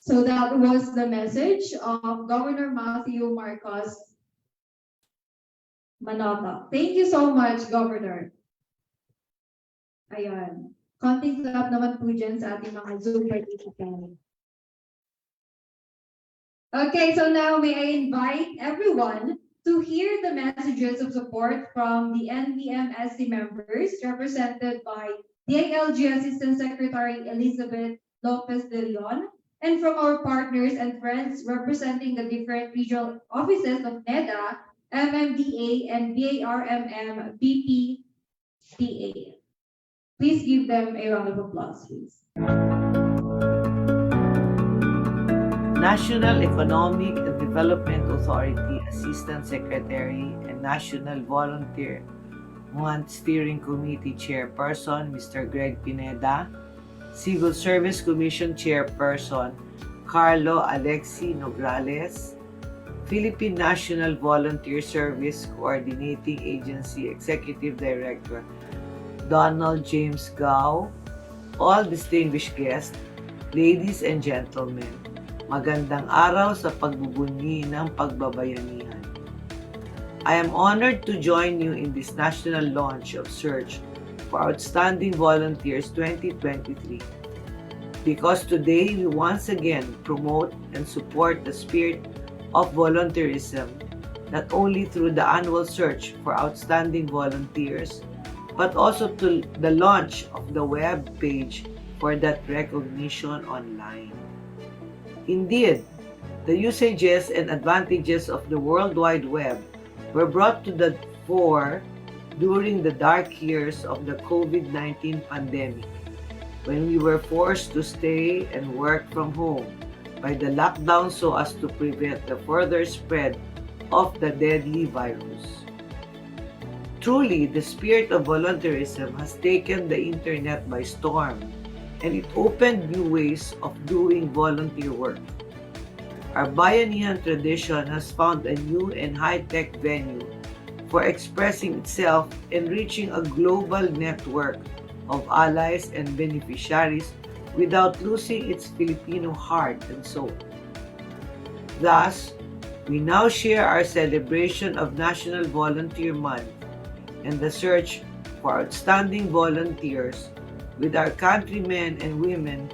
So that was the message of Governor Matthew Marcos Manota. Thank you so much, Governor. Ayan. Konting clap naman po dyan sa ating mga Zoom participants. Okay, so now may I invite everyone to hear the messages of support from the NVMSC members represented by DILG Assistant Secretary Elizabeth Lopez de Leon, and from our partners and friends representing the different regional offices of NEDA, MMDA, and BARMM BPDA. Please give them a round of applause, please. National Economic and Development Authority Assistant Secretary and National Volunteer Month Steering Committee Chairperson, Mr. Greg Pineda, Civil Service Commission Chairperson, Carlo Alexi Nograles, Philippine National Volunteer Service Coordinating Agency Executive Director, Donald James Gao, all distinguished guests, ladies and gentlemen, magandang araw sa pagbubunyi ng pagbabayanihan. I am honored to join you in this national launch of Search for Outstanding Volunteers 2023 because today we once again promote and support the spirit of volunteerism not only through the annual Search for Outstanding Volunteers but also to the launch of the web page for that recognition online. Indeed, the usages and advantages of the World Wide Web were brought to the fore during the dark years of the COVID-19 pandemic, when we were forced to stay and work from home by the lockdown so as to prevent the further spread of the deadly virus. Truly, the spirit of volunteerism has taken the internet by storm, and it opened new ways of doing volunteer work. Our Bayanihan tradition has found a new and high-tech venue for expressing itself and reaching a global network of allies and beneficiaries without losing its Filipino heart and soul. Thus, we now share our celebration of National Volunteer Month and the search for outstanding volunteers with our countrymen and women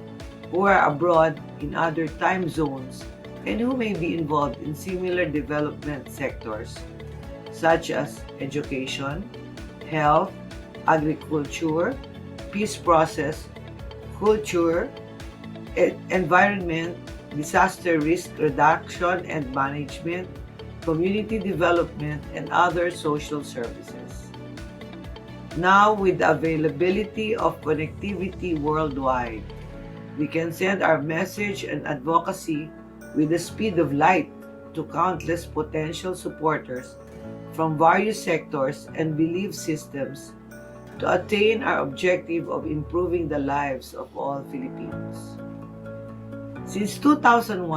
who are abroad in other time zones and who may be involved in similar development sectors such as education, health, agriculture, peace process, culture, environment, disaster risk reduction and management, community development, and other social services. Now, with the availability of connectivity worldwide, we can send our message and advocacy with the speed of light to countless potential supporters from various sectors and belief systems to attain our objective of improving the lives of all Filipinos. Since 2001,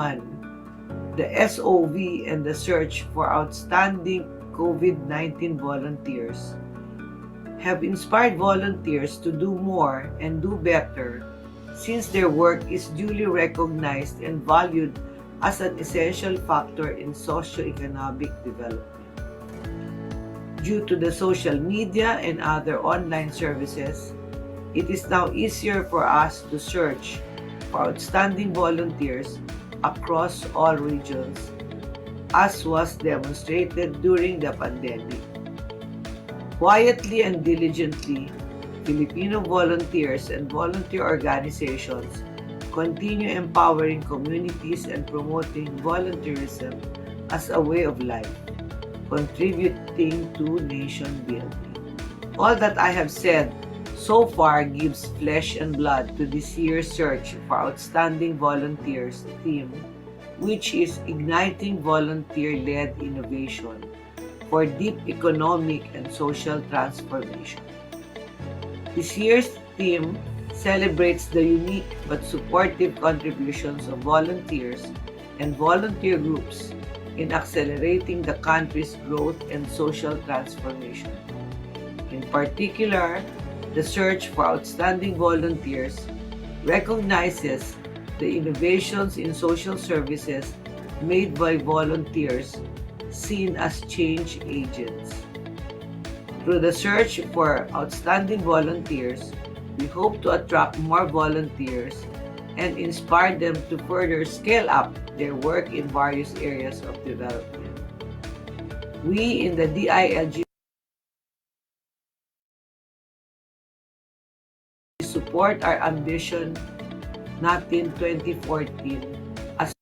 the SOV and the search for outstanding COVID-19 volunteers have inspired volunteers to do more and do better since their work is duly recognized and valued as an essential factor in socio-economic development. Due to the social media and other online services, it is now easier for us to search for outstanding volunteers across all regions, as was demonstrated during the pandemic. Quietly and diligently, Filipino volunteers and volunteer organizations continue empowering communities and promoting volunteerism as a way of life, contributing to nation building. All that I have said so far gives flesh and blood to this year's search for outstanding volunteers theme, which is igniting volunteer-led innovation for deep economic and social transformation. This year's theme celebrates the unique but supportive contributions of volunteers and volunteer groups in accelerating the country's growth and social transformation. In particular, the search for outstanding volunteers recognizes the innovations in social services made by volunteers seen as change agents. Through the search for outstanding volunteers, we hope to attract more volunteers and inspire them to further scale up their work in various areas of development. We in the DILG support our ambition natin 2014 as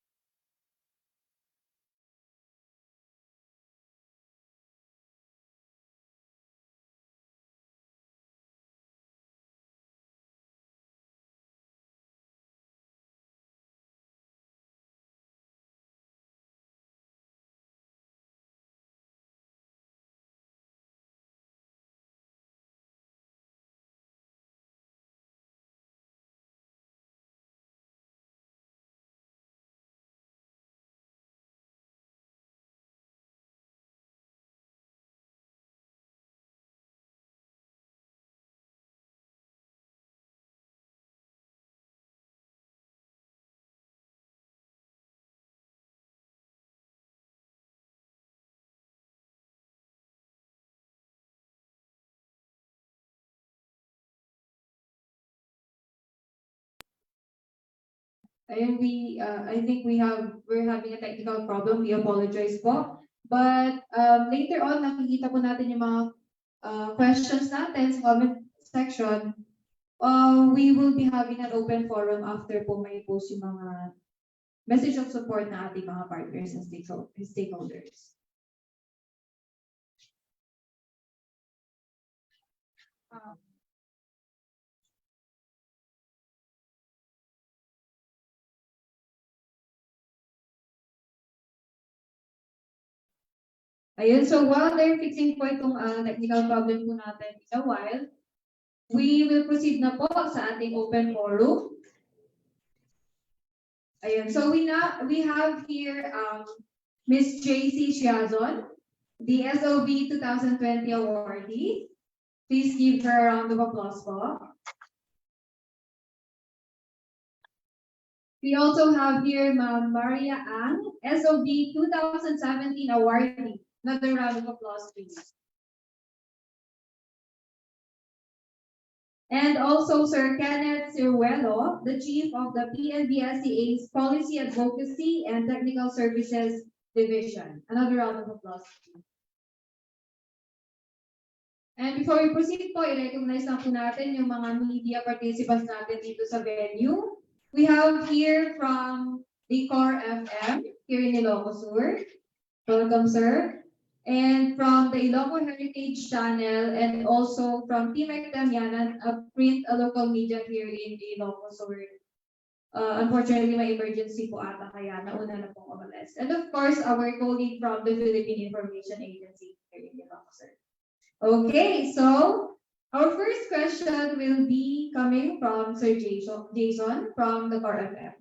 Ayun, I think we're having a technical problem. We apologize po. But later on, nakikita po natin yung mga questions natin sa comment section. We will be having an open forum after po may post yung mga message of support na ating mga partners and stakeholders. Ayun, so while they're fixing po itong technical problem po natin in a while, we will proceed na po sa ating open forum. Ayun, so we have here Ms. JC Shiazon, the SOV 2020 awardee. Please give her a round of applause po. We also have here Ma'am Maria Ang, SOV 2017 awardee. Another round of applause, please. And also Sir Kenneth Ciruelo, the Chief of the PNVSCA's Policy Advocacy and Technical Services Division. Another round of applause. And before we proceed po, i-recognize lang po natin yung mga media participants natin dito sa venue. We have here from the Core FM, here in Ilocos Sur. Welcome, sir. And from the Ilocos Heritage Channel, and also from Team Ectamianan, a local media here in Ilocos Sur. Unfortunately, may emergency po ata, kaya nauna na pong umalis. And of course, our colleague from the Philippine Information Agency here in Ilocos Sur. Okay, so our first question will be coming from Sir Jason from the Core FM.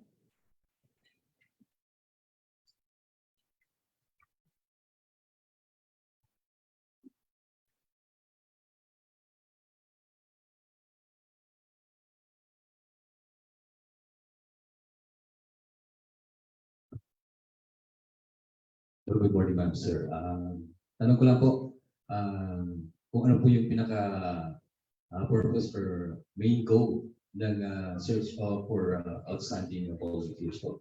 Good morning, ma'am, sir. Tanong ko lang po, kung ano po yung purpose or main goal ng search for outstanding volunteers po.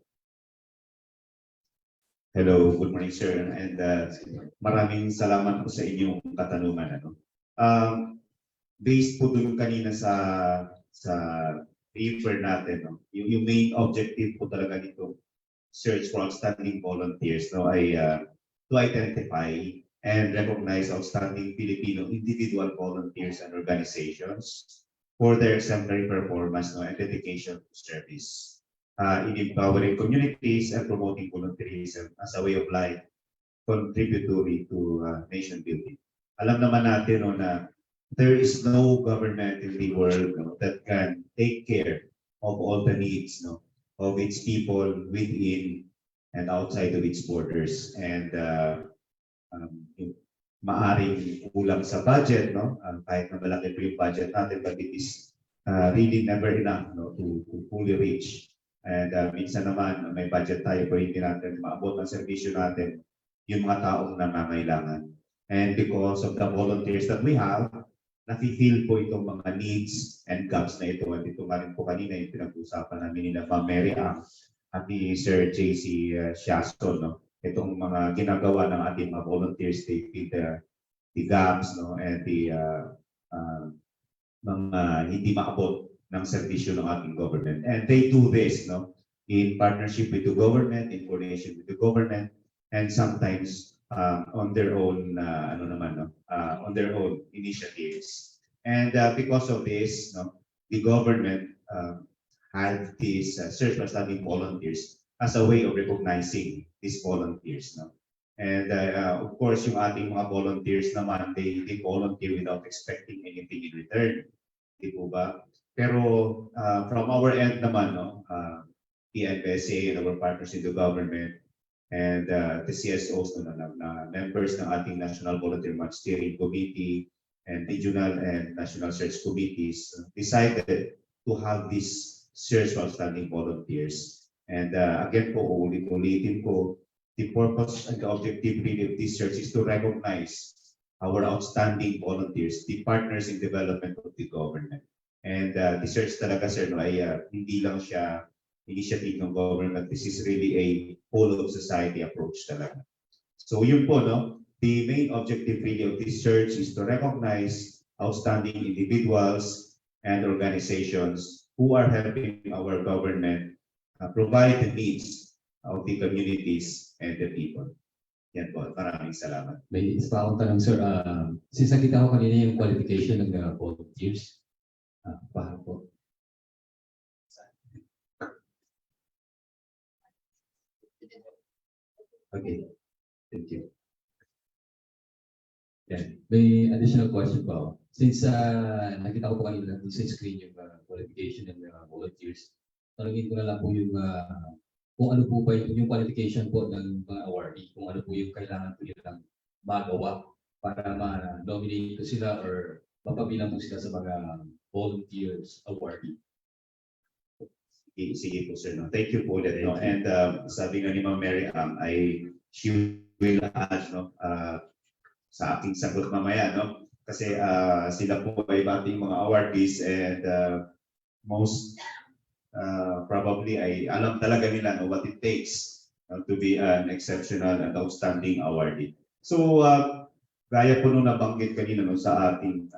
Hello, good morning, sir. And maraming salamat po sa inyong katanungan. Based po dun kanina sa refer natin, no? Yung main objective po talaga nito search for outstanding volunteers, no, ay to identify and recognize outstanding Filipino individual volunteers and organizations for their exemplary performance, no, and dedication to service. In empowering communities and promoting volunteerism as a way of life contributory to nation building. Alam naman natin, no, na there is no government in the world, no, that can take care of all the needs, no, of its people within and outside of its borders. And maaring kulang sa budget, no, kahit na malaki po yung budget natin, but it is really never enough, no, to fully reach. And minsan naman may budget tayo pero hindi natin maabot ang serbisyo natin yung mga taong nangangailangan. And because of the volunteers that we have, nafi-feel po itong mga needs and gaps na ito. At ito nga rin po kanina yung pinag-usapan namin ni Ma'am Mary Ang at ni Sir JC Siasto, no? Itong mga ginagawa ng ating mga volunteers, they fill the gaps, no, and the mga hindi maabot ng serbisyo ng ating government. And they do this, no, in partnership with the government, in coordination with the government, and sometimes on their own, on their own initiatives. And because of this, no, the government had this search for outstanding volunteers as a way of recognizing these volunteers, no. And of course, yung ating mga volunteers naman, they volunteer without expecting anything in return. Di po ba? Pero from our end naman, no, PNVSCA and our partners in the government and the CSOs na members ng ating National Volunteer Match Steering Committee and regional and national search committees decided to have this search for outstanding volunteers. And again po, ulitin ko, the purpose and the objective really of this search is to recognize our outstanding volunteers, the partners in development of the government. And the search talaga, sir, no, ay hindi lang siya initiative ng government. This is really a whole of society approach talaga. So yun po, no, the main objective really of this search is to recognize outstanding individuals and organizations who are helping our government provide the needs of the communities and the people. Yan po, maraming salamat. May isa pa akong tanong, sir. Since nakita ko kanina yung qualification ng volunteers, paano po? Okay, thank you. Yan. May additional question pa ako. Since nakita ko po kanina sa screen yung qualification ng volunteers, tanongin ko na lang po yung kung ano po ba yung qualification po ng mga awardee, kung ano po yung kailangan po nilang magawa para ma-nominate ko sila or mapabilang po sila sa mga volunteers awardee. Sige po, sir. No? Thank you po ulit. No? And sabi nga ni Ma'am Mary she will add, no, sa aking sagot mamaya, no? Kasi sila po ay ating mga awardees and most probably ay alam talaga nila, no, what it takes to be an exceptional and outstanding awardee. So, gaya po nung nabanggit kanina, no, sa ating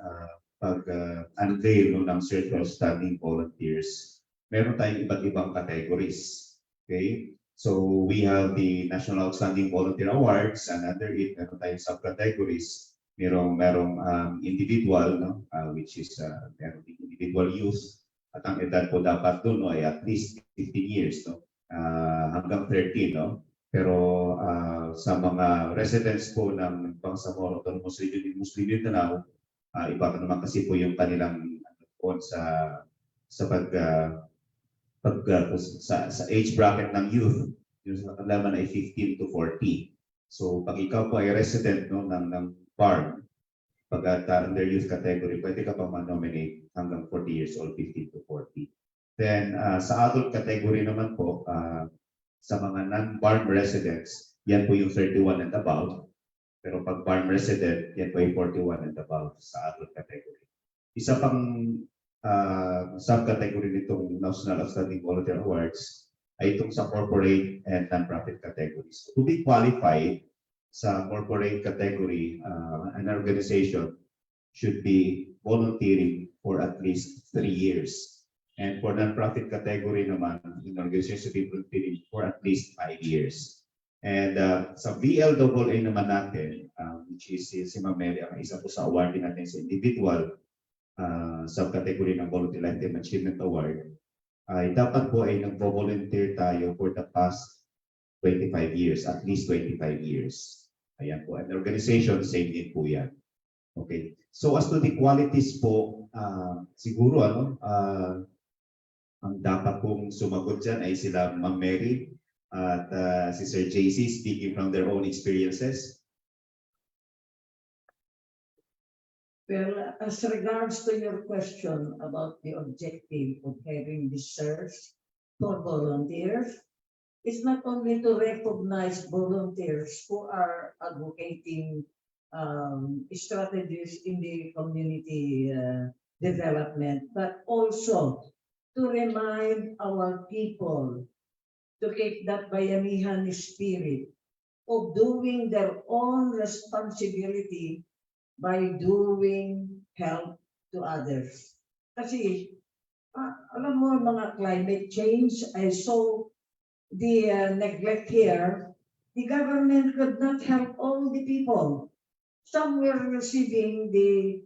pag-unveil, no, ng search for outstanding volunteers, meron tayong iba't ibang categories. Okay? So, we have the National Outstanding Volunteer Awards, and under it, meron tayong subcategories. Merong individual, no, which is meron individual youth. At ang edad po dapat doon, no, ay at least 15 years, no, hanggang 13, no. Pero sa mga residents po ng Bangsamoro Autonomous Region in Muslim Mindanao, iba pa naman kasi po yung kanilang sa sa age bracket ng youth, yung sa kalaman ay 15 to 40. So pag ikaw po ay resident, no, ng farm, pag under youth category, pwede ka pa ma-nominate hanggang 40 years old, 15 to 40. Then sa adult category naman po, sa mga non-farm residents, yan po yung 31 and above. Pero pag farm resident, yan po yung 41 and above sa adult category. Isa pang subcategory nitong National Outstanding Volunteer Awards ay itong sa corporate and non-profit categories. To be qualified sa corporate category, an organization should be volunteering for at least 3 years. And for non-profit category naman, an organization should be volunteering for at least 5 years. And sa VLAA naman natin, which is si Ma'am Mary, ang isa po sa award natin sa individual subcategory ng Volunteer Lifetime Achievement Award, ay dapat po ay nagvo-volunteer tayo for the past 25 years, at least 25 years. Ayan po. And the organization, same din po yan. Okay. So as to the qualities po, siguro ang dapat pong sumagot dyan ay sila Ma'am Mary at si Sir JC, speaking from their own experiences. Well, as regards to your question about the objective of having this search for volunteers, it's not only to recognize volunteers who are advocating strategies in the community development, but also to remind our people to keep that bayanihan spirit of doing their own responsibility by doing help to others. Kasi, alam mo, mga climate change, I saw the neglect here. The government could not help all the people. Some were receiving the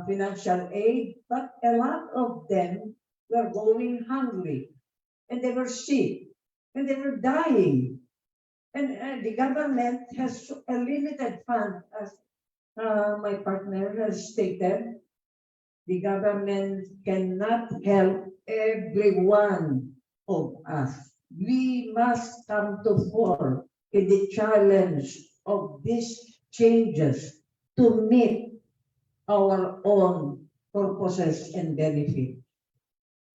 financial aid, but a lot of them were going hungry, and they were sick, and they were dying. And the government has a limited fund, as my partner has stated. The government cannot help every one of us. We must come to fore in the challenge of these changes to meet our own purposes and benefit.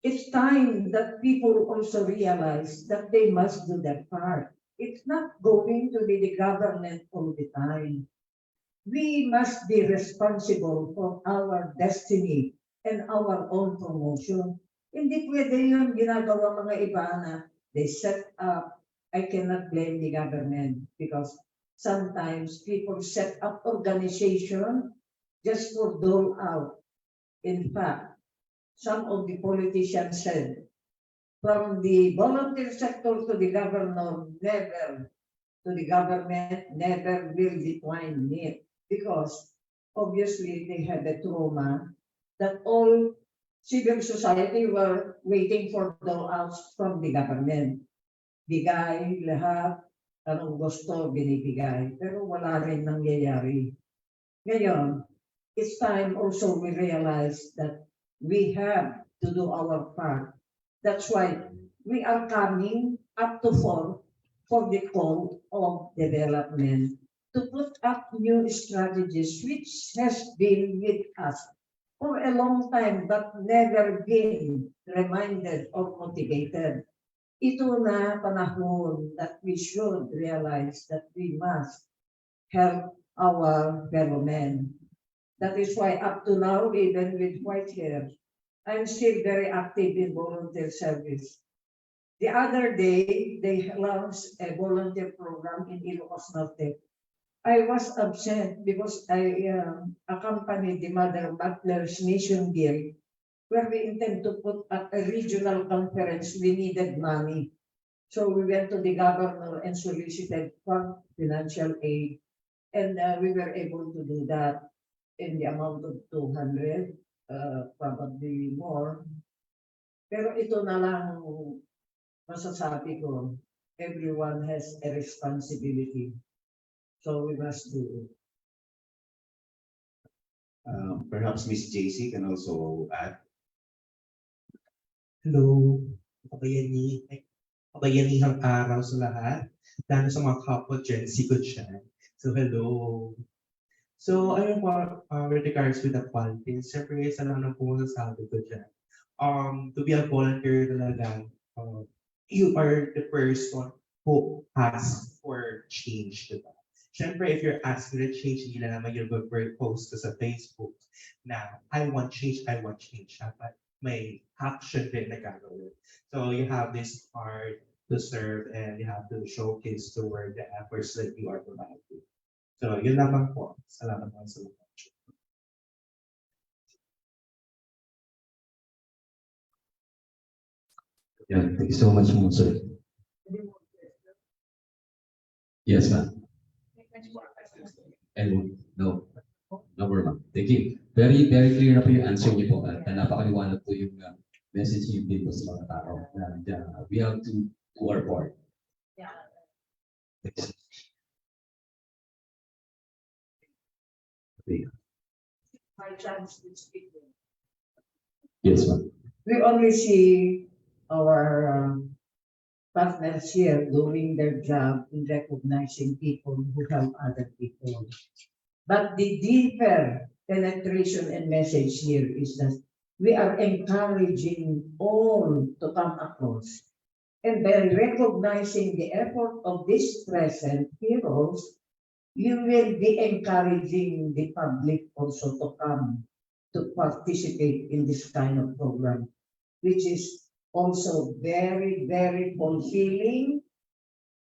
It's time that people also realize that they must do their part. It's not going to be the government all the time. We must be responsible for our destiny and our own promotion. Hindi pwede yun ginagawa mga iba na they set up. I cannot blame the government because sometimes people set up organization just for dole out. In fact, some of the politicians said, from the volunteer sector to the governor, never, to the government, never will decline it. Because obviously they had a trauma that all civil society were waiting for dole-outs from the government. Bigay, lahat, anong gusto, binibigay. Pero wala rin nangyayari. Ngayon, it's time also we realize that we have to do our part. That's why we are coming up to for the call of development to put up new strategies which has been with us for a long time but never been reminded or motivated. Ito na panahon that we should realize that we must help our fellow men. That is why up to now, even with white hair, I'm still very active in volunteer service. The other day, they launched a volunteer program in Ilocos Norte. I was absent because I accompanied the Mother Butler's Mission Bill, where we intend to put up a regional conference. We needed money. So we went to the governor and solicited for financial aid. And we were able to do that in the amount of 200, probably more. Pero ito na lang masasabi ko, everyone has a responsibility. So we must do it. Perhaps Miss JC can also add. Hello, kabayanihang araw sa lahat, lalo sa mga kapwa Gen Z ko dyan. So hello. So ayun po, with regards with the qualities, siyempre isa lang po masasabi ko dyan. To be a volunteer talaga, you are the person who asks for change, diba? Siyempre, if you're asking for change, hindi lang naman yung post ko sa Facebook na I want change, dapat may action din na gagawin. So you have this heart to serve and you have to showcase toward the efforts that you are providing. So yun lamang po. Salamat po sa mga. Yeah, thank you so much, sir. Yes, ma'am. And no more, ma'am. Thank you. Very, very clear na po yung answer niyo po at napakaliwanag po yung message niyo din po sa mga tao. And we have to do our part. Yeah. Thanks. Okay. My chance to speak. Yes, ma'am. We only see our partners here doing their job in recognizing people who help other people. But the deeper penetration and message here is that we are encouraging all to come across. And by recognizing the effort of these present heroes, you will be encouraging the public also to come to participate in this kind of program, which is also very, very fulfilling.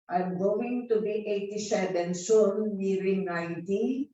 I'm going to be 87 soon, nearing 90,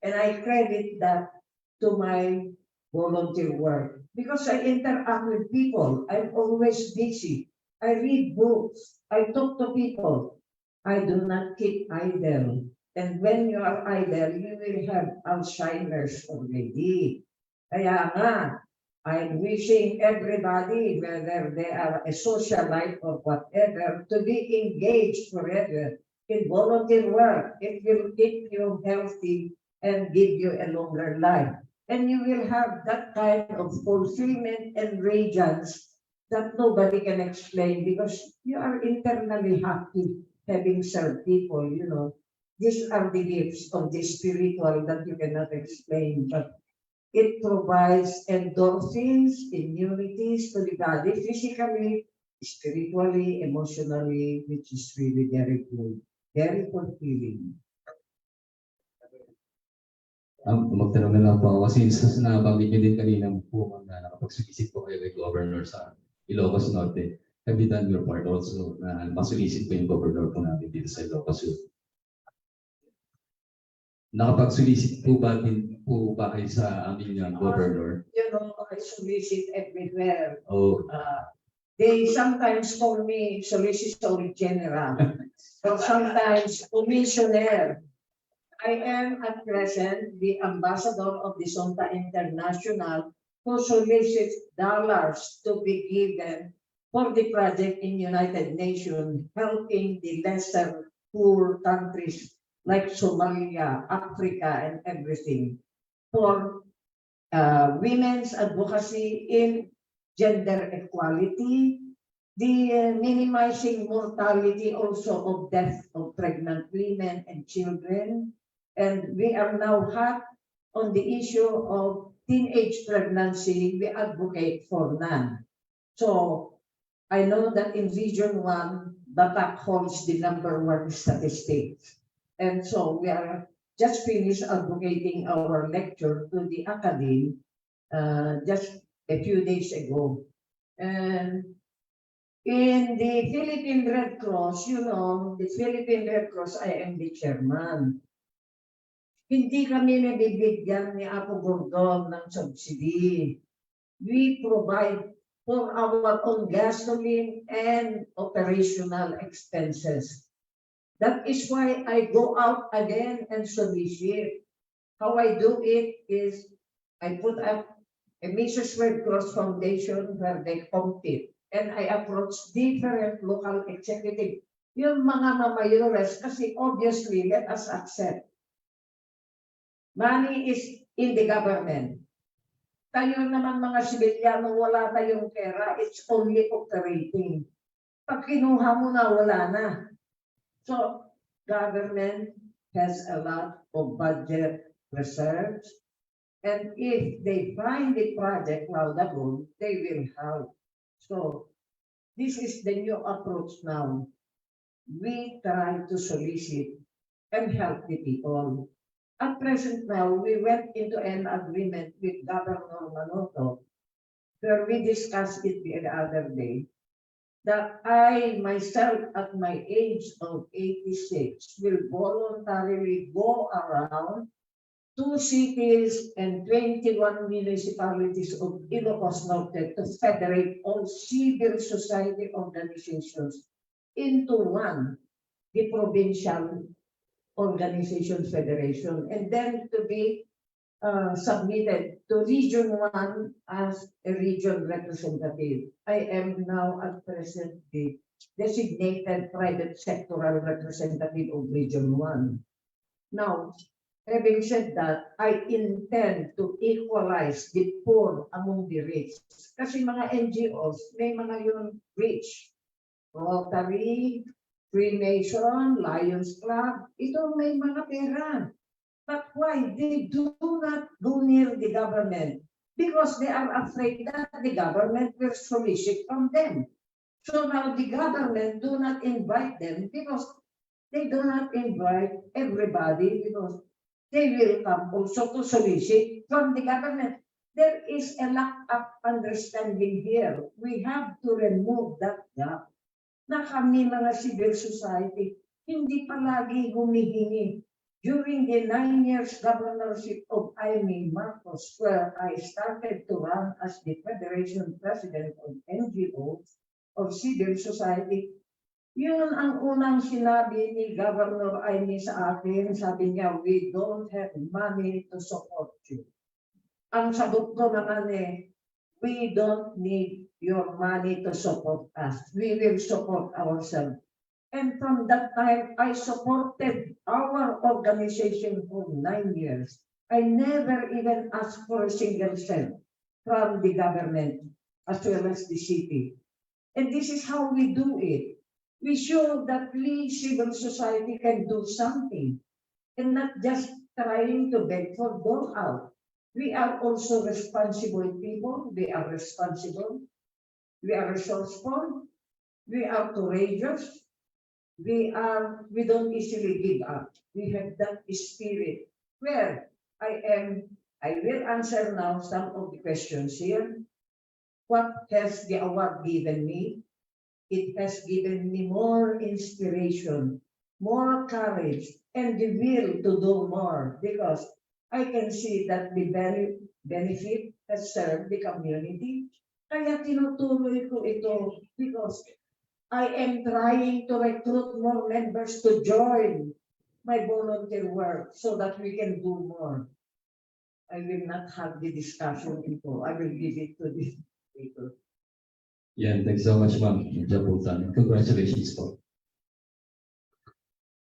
and I credit that to my volunteer work because I interact with people. I'm always busy. I read books. I talk to people. I do not keep idle. And when you are idle, you will have Alzheimer's already. Kaya nga, I'm wishing everybody, whether they are a socialite or whatever, to be engaged forever in volunteer work. It will keep you healthy and give you a longer life. And you will have that kind of fulfillment and radiance that nobody can explain because you are internally happy having served people, you know. These are the gifts of the spiritual that you cannot explain, but it provides endorphins, immunities to the body, physically, spiritually, emotionally, which is really very good, very fulfilling. Magtanong na lang po ako kasi nabanggit niyo din kanina po na nakapagsulisit po kayo kay Governor sa Ilocos Norte. Have you done your part also na masulisit po yung Governor po natin dito sa Ilocos Sur? Nakapagsulisit po ba din po ba kayo sa aming Governor? You know, I solicit everywhere. Oh. They sometimes call me Solicitor General, or sometimes Commissioner. I am at present the ambassador of the Sonta International who solicits dollars to be given for the project in United Nations, helping the lesser poor countries like Somalia, Africa, and everything, for women's advocacy in gender equality, the minimizing mortality also of death of pregnant women and children. And we are now hot on the issue of teenage pregnancy. We advocate for none. So I know that in Region 1, Batak holds the #1 statistics. And so we are just finished advocating our lecture to the Academy just a few days ago. And in the Philippine Red Cross, you know, the Philippine Red Cross, I am the chairman. Hindi kami nabibigyan ni Apo Gordon ng subsidy. We provide for our own gasoline and operational expenses. That is why I go out again and solicit. How I do it is I put up a Mrs. Red Cross Foundation where they compete. And I approach different local executive. Yung mga mamayores, kasi obviously, let us accept. Money is in the government. Tayo naman mga sibilyano, wala tayong pera. It's only operating. Pag kinuha mo na, wala na. So, government has a lot of budget reserves, and if they find the project laudable, they will help. So, this is the new approach now. we try to solicit and help the people. At present now, we went into an agreement with Governor Manoto, where we discussed it the other day, that I myself at my age of 86 will voluntarily go around 2 cities and 21 municipalities of Ilocos Norte to federate all civil society organizations into one, the provincial organization federation, and then to be submitted to Region 1 as a region representative. I am now at present the designated private sectoral representative of Region 1. Now, having said that, I intend to equalize the poor among the rich. Kasi mga NGOs, may mga yung rich. Rotary, Freemason, Lions Club, ito may mga pera. But why? They do not go near the government because they are afraid that the government will solicit from them. So now the government do not invite them because they do not invite everybody because they will come also to solicit from the government. There is a lack of understanding here. We have to remove that gap na kami mga civil society hindi palagi humihingi. During the 9 years governorship of ICYMI Marcos, where I started to run as the Federation President of NGOs of civil society, yun ang unang sinabi ni Governor ICYMI sa akin. Sabi niya, we don't have money to support you. Ang sagot ko naman we don't need your money to support us. We will support ourselves. And from that time, I supported our organization for 9 years. I never even asked for a single cent from the government as well as the city. And this is how we do it. We show that we, civil society, can do something and not just trying to beg for dole out. We are also responsible people. We are responsible. We are resourceful. We are courageous. We don't easily give up. We have that spirit. Where I will answer now some of the questions here. What has the award given me? It has given me more inspiration, more courage, and the will to do more because I can see that the benefit has served the community. Kaya tinutuloy ko ito because I am trying to recruit more members to join my volunteer work so that we can do more. I will not have the discussion info. I will give it to the people. Yeah, thanks so much, ma'am. Congratulations po.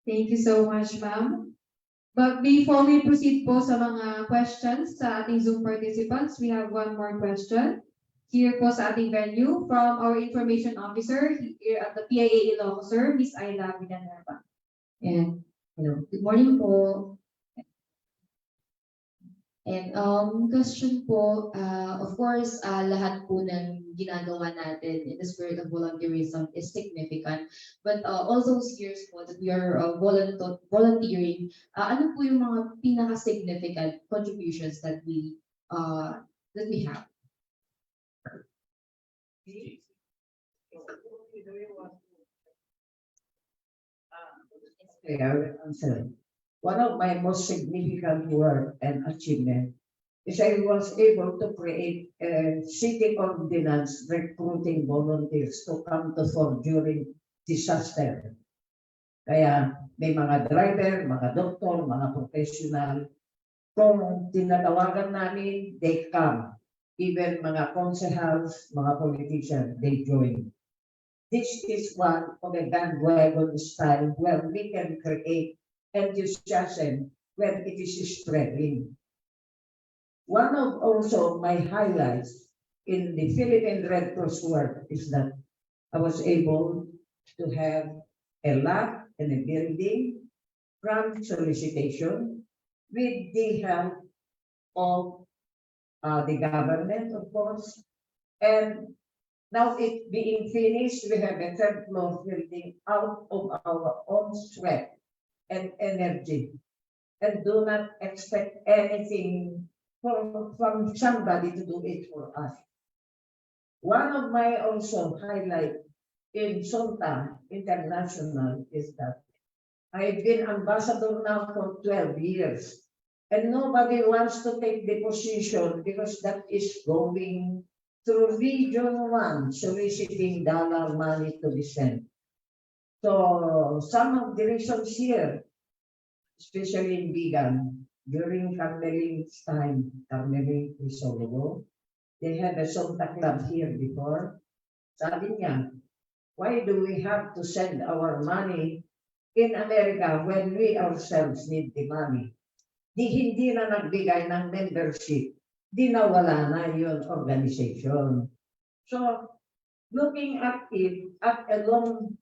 Thank you so much, ma'am. But before we proceed po sa mga questions sa ating Zoom participants, we have one more question. Here po sa ating venue from our information officer here at the PIA Ilocos, Miss Ayla Villanueva. And good morning po. And question po, of course, lahat po ng ginagawa natin in the spirit of volunteerism is significant. But all those years po that we are volunteering, ano po yung mga pinaka-significant contributions that we have? Okay, I will answer. One of my most significant work and achievement is I was able to create a city ordinance recruiting volunteers to come to fore during disaster. Kaya may mga driver, mga doktor, mga professional. Kung tinatawagan namin, they come. Even mga concejals, mga politicians, they join. This is one of a bandwagon style where we can create enthusiasm when it is spreading. One of also my highlights in the Philippine Red Cross work is that I was able to have a lab and a building from solicitation with the help of the government, of course, and Now it being finished, we have a third floor building out of our own sweat and energy, and do not expect anything from somebody to do it for us. One of my also highlight in Sonta International is that I've been ambassador now for 12 years, and nobody wants to take the position because that is going through Region 1, soliciting dollar money to be sent. So some of the reasons here, especially in Bigan, during Carmeling's time, Carmeling Crisologo, they had a Sonta club here before. Sabi niya, why do we have to send our money in America when we ourselves need the money? Di hindi na nagbigay ng membership, di nawala na yun organization. So, looking at it at a long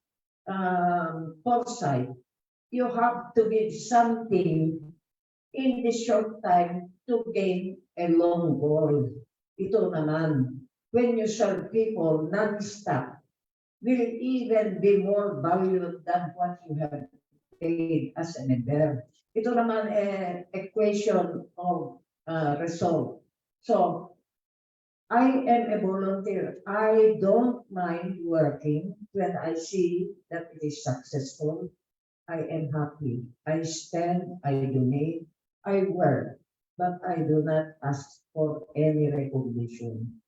foresight, you have to give something in the short time to gain a long goal. Ito naman, when you serve people non-stop, will even be more valued than what you have paid as a member. Ito naman a question of result. So, I am a volunteer. I don't mind working when I see that it is successful. I am happy. I spend, I donate, I work, but I do not ask for any recognition.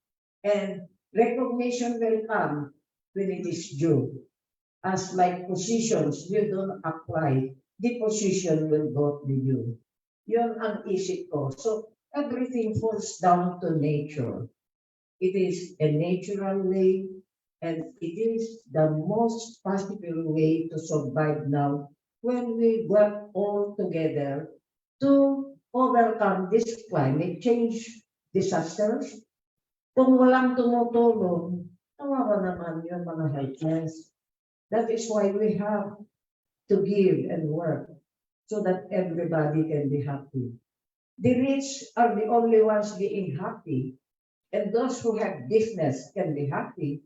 And recognition will come when it is due. As like positions, you don't apply, the position will go to you. Yun ang isip ko. So everything falls down to nature. It is a natural way, and it is the most possible way to survive now when we work all together to overcome this climate change disasters. Kung walang tumutulong, kawawa naman yung mga helpless. That is why we have to give and work so that everybody can be happy. The rich are the only ones being happy, and those who have business can be happy.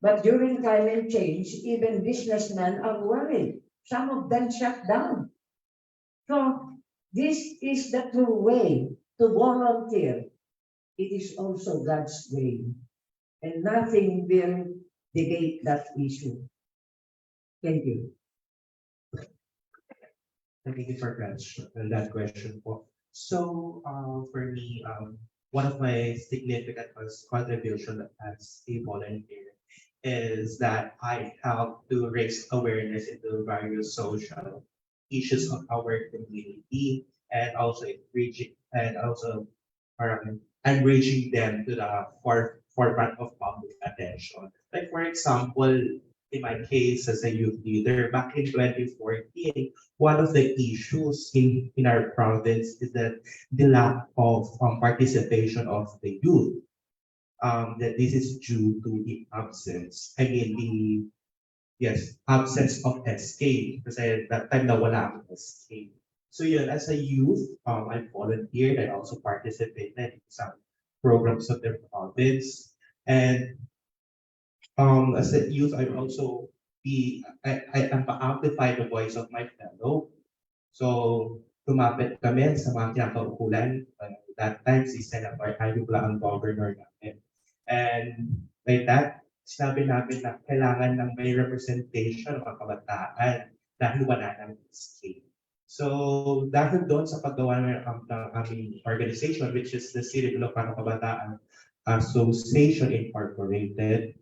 But during climate change, even businessmen are worried. Some of them shut down. So this is the true way to volunteer. It is also God's way, and nothing will negate that issue. Thank you. Thank you for that question po. So, for me, one of my significant contribution as a volunteer is that I help to raise awareness into various social issues of our community, and also encouraging them to the forefront of public attention. Like for example, in my case as a youth leader, back in 2014, one of the issues in our province is that the lack of participation of the youth. That this is due to the absence, absence of SK. Kasi that time nawala ang SK. So yun, as a youth, I volunteered. I also participated in some programs of the province. And as a youth, I amplify the voice of my fellow. So tumapit kami sa mga kinakaukulan. That time, si Senator Ayubla ang governor namin. And by that, sinabi namin na kailangan ng may representation ng mga kabataan dahil wala ng SK. So dahil doon sa paggawa ng aming organization, which is the City Ilocano Kabataan Association Incorporated,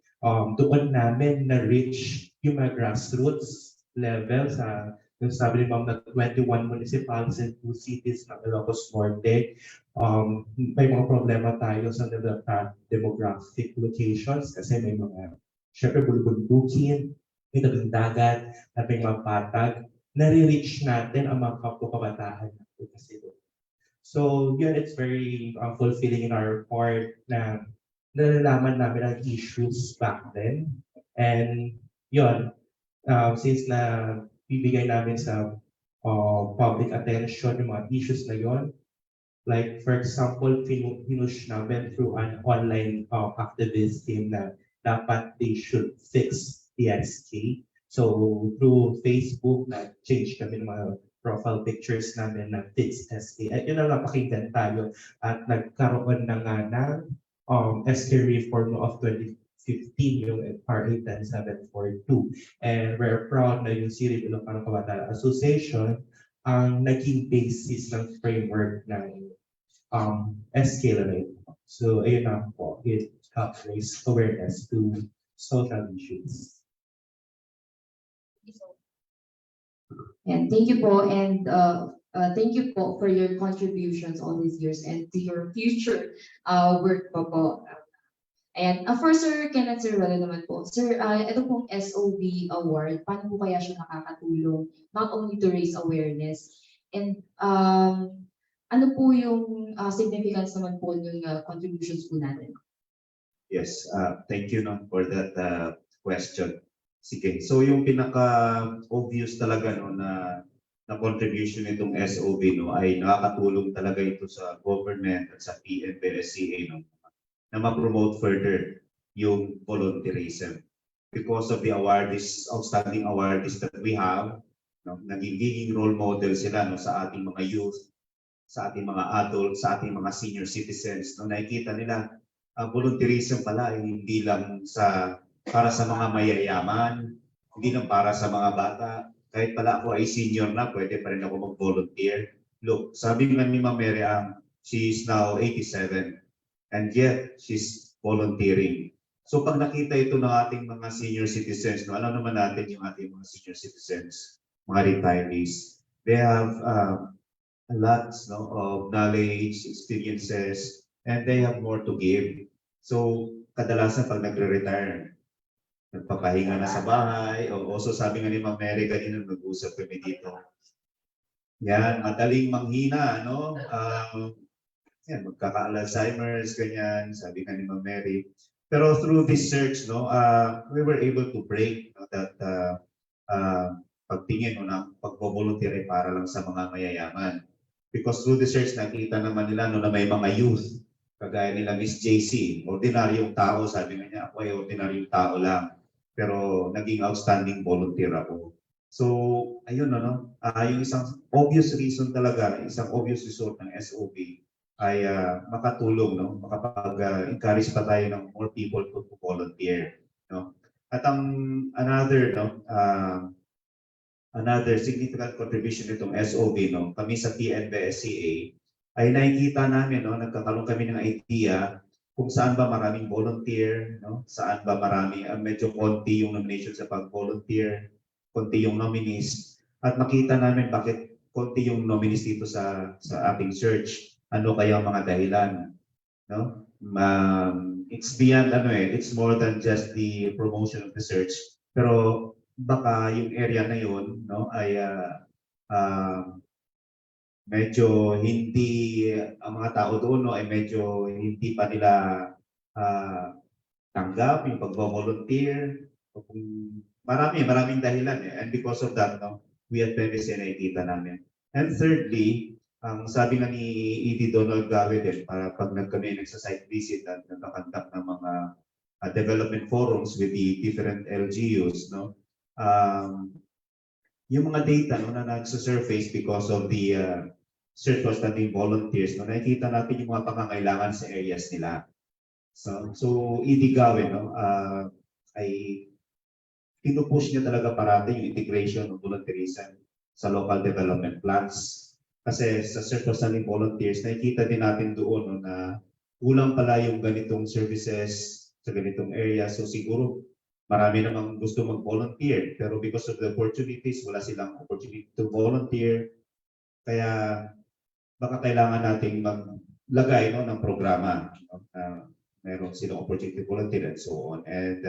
doon namin na-reach yung mga grassroots level sa sabi ni Ma'am na 21 municipalities and 2 cities ng Ilocos Norte. May mga problema tayo sa demographic locations kasi may mga, syempre, bulubundukin, may tabing dagat, at may mga patag. Nare-reach natin ang mga kapwa-kabataan natin kasi doon. So, yun, it's very fulfilling in our part na nalalaman namin ang issues back then. And yun, since na bibigay namin sa public attention yung mga issues na yon. Like, for example, pinush namin through an online activist team na dapat they should fix PNVSCA. So through Facebook, nag-change kami ng mga profile pictures namin na fix SK. At yun ang napakinggan tayo at nagkaroon na nga ng SK reform of 2015 yung RA 10742. And we're proud na yung Siri Ilocano Kabataan Association ang naging basis ng framework ng SK na ito. So ayun na po, it helps raise awareness to social issues. And thank you po, and thank you po for your contributions all these years and to your future work po. And for Sir Kenneth Sirwell naman po, Sir, ito pong SOV award, paano po kaya siya nakakatulong not only to raise awareness, and ano po yung significance naman po ng contributions po natin? Yes, thank you for that question. Sige, so yung pinaka-obvious talaga na contribution nitong SOV ay nakakatulong talaga ito sa government at sa PNVSCA na ma-promote further yung volunteerism. Because of the awardees, outstanding awardees that we have, nagiging role model sila sa ating mga youth, sa ating mga adults, sa ating mga senior citizens. Nakikita nila, volunteerism pala ay hindi lang para sa mga mayayaman, hindi lang para sa mga bata. Kahit pala ako ay senior na, pwede pa rin ako mag-volunteer. Look, sabi nga ni Ma'am Mary she is now 87 and yet she's volunteering. So pag nakita ito ng ating mga senior citizens, alam naman natin yung ating mga senior citizens, mga retirees, they have lots of knowledge, experiences, and they have more to give. So kadalasan pag nagre-retire, nagpapahinga na sa bahay, o also sabi nga ni Ma'am Mary kanina, nag-usap kami dito. Yan, madaling manghina, yan, magkaka-Alzheimer's, ganyan, sabi nga ni Ma'am Mary. Pero through this search, we were able to break that pagtingin ng pag-volunteer para lang sa mga mayayaman. Because through the search, nakita naman nila na may mga youth, kagaya nila Miss JC, ordinaryong tao, sabi nga niya, ako ay ordinaryong tao lang. Pero naging outstanding volunteer ako. So, ayun, yung isang obvious reason talaga, isang obvious result ng SOV ay makatulong, makapag-encourage pa tayo ng more people to volunteer. At another significant contribution nitong SOV, kami sa PNVSCA, ay nakikita namin, nagkakaroon kami ng idea kung saan ba maraming volunteer, saan ba marami, medyo konti yung nomination sa pag-volunteer, konti yung nominees, at makita namin bakit konti yung nominees dito sa ating search. Ano kaya ang mga dahilan? It's beyond, it's more than just the promotion of the search, pero baka yung area na yun, ay medyo hindi, ang mga tao doon ay medyo hindi pa nila tanggap yung pag-volunteer. Maraming dahilan and because of that, we at PNVSCA nakikita namin. And thirdly, sabi nga ni E.D. Donald Gawe din, pag kami nagsa-site visit at nagkakandak ng mga development forums with the different LGUs, yung mga data na nagsa-surface because of the circumstanting volunteers, nakikita natin yung mga pangangailangan sa areas nila. So E.D. Gawe ay pinupush niya talaga parati yung integration of volunteerism sa local development plans. Kasi sa circumstanting volunteers, nakikita din natin doon na kulang pala yung ganitong services sa ganitong area. So siguro marami namang gusto mag-volunteer, pero because of the opportunities, wala silang opportunity to volunteer. Kaya baka kailangan nating maglagay ng programa. Meron silang opportunity to volunteer and so on. And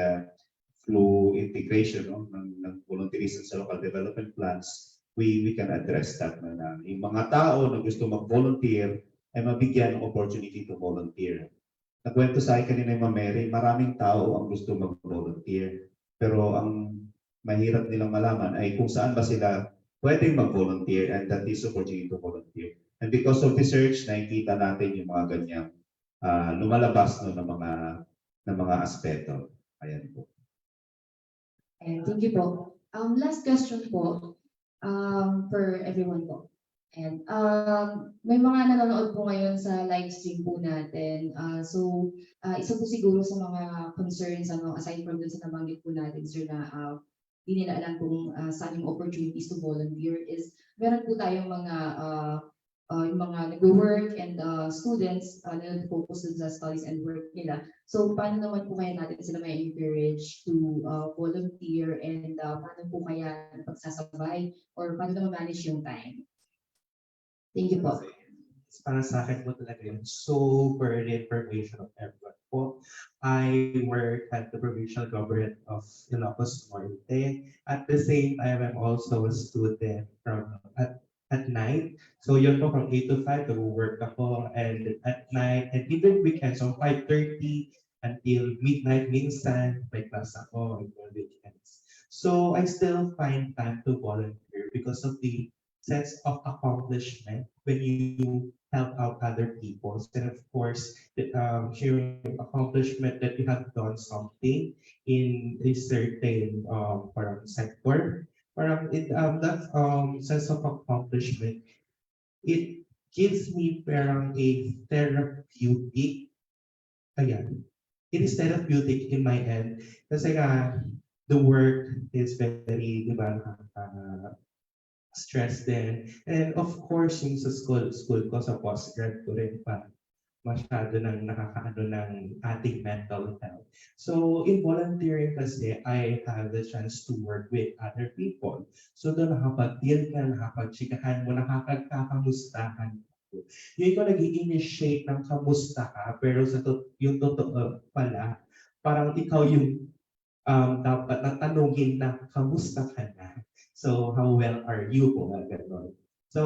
through integration ng volunteerism sa local development plans, we can address that. Yung mga tao na gusto mag-volunteer ay mabigyan ng opportunity to volunteer. Nakwento sa akin kanina yung Ma'am Mary, maraming tao ang gusto mag-volunteer. Pero ang mahirap nilang malaman ay kung saan ba sila pwedeng mag-volunteer and that is opportunity to volunteer. And because of research, nakikita natin yung mga ganyang lumalabas ng mga aspeto. Ayan po. And thank you po. Last question po for everyone po. And may mga nanonood po ngayon sa live stream po natin. Isa po siguro sa mga concerns, aside from dun sa nabanggit po natin, sir, na di nila alam kung saan yung opportunities to volunteer is meron po tayong yung mga nag-work and students na nag-focus dun sa studies and work nila. So, paano naman po kaya natin sila may encourage to volunteer and paano po kaya pagsasabay or paano na manage yung time? Thank you po. Para sa akin po talaga yung super information of everyone po. I work at the Provincial Government of Ilocos Norte. At the same time, I'm also a student at night. So yun po, from 8 to 5, nag-work ako, and at night, and even weekends, so 5:30 until midnight, minsan, may class ako, on weekends. So I still find time to volunteer because of the sense of accomplishment when you help out other people. And of course, sharing accomplishment that you have done something in a certain parang sector. Parang that sense of accomplishment, it gives me parang a therapeutic, ayan, it is therapeutic in my end. Kasi the work is very, di ba, stress din. And of course, yung sa school ko, sa postgrad ko rin pa, masyado nang nakakaano ng ating mental health. So in volunteering kasi, I have the chance to work with other people. So doon nakapag-deal ka, nakapag-chikahan mo, nakakagkakamustahan ko. Yung ikaw nag-i-initiate ng kamusta ka, pero yung totoo pala, parang ikaw yung dapat natanungin na kamusta ka na. So, how well are you? So,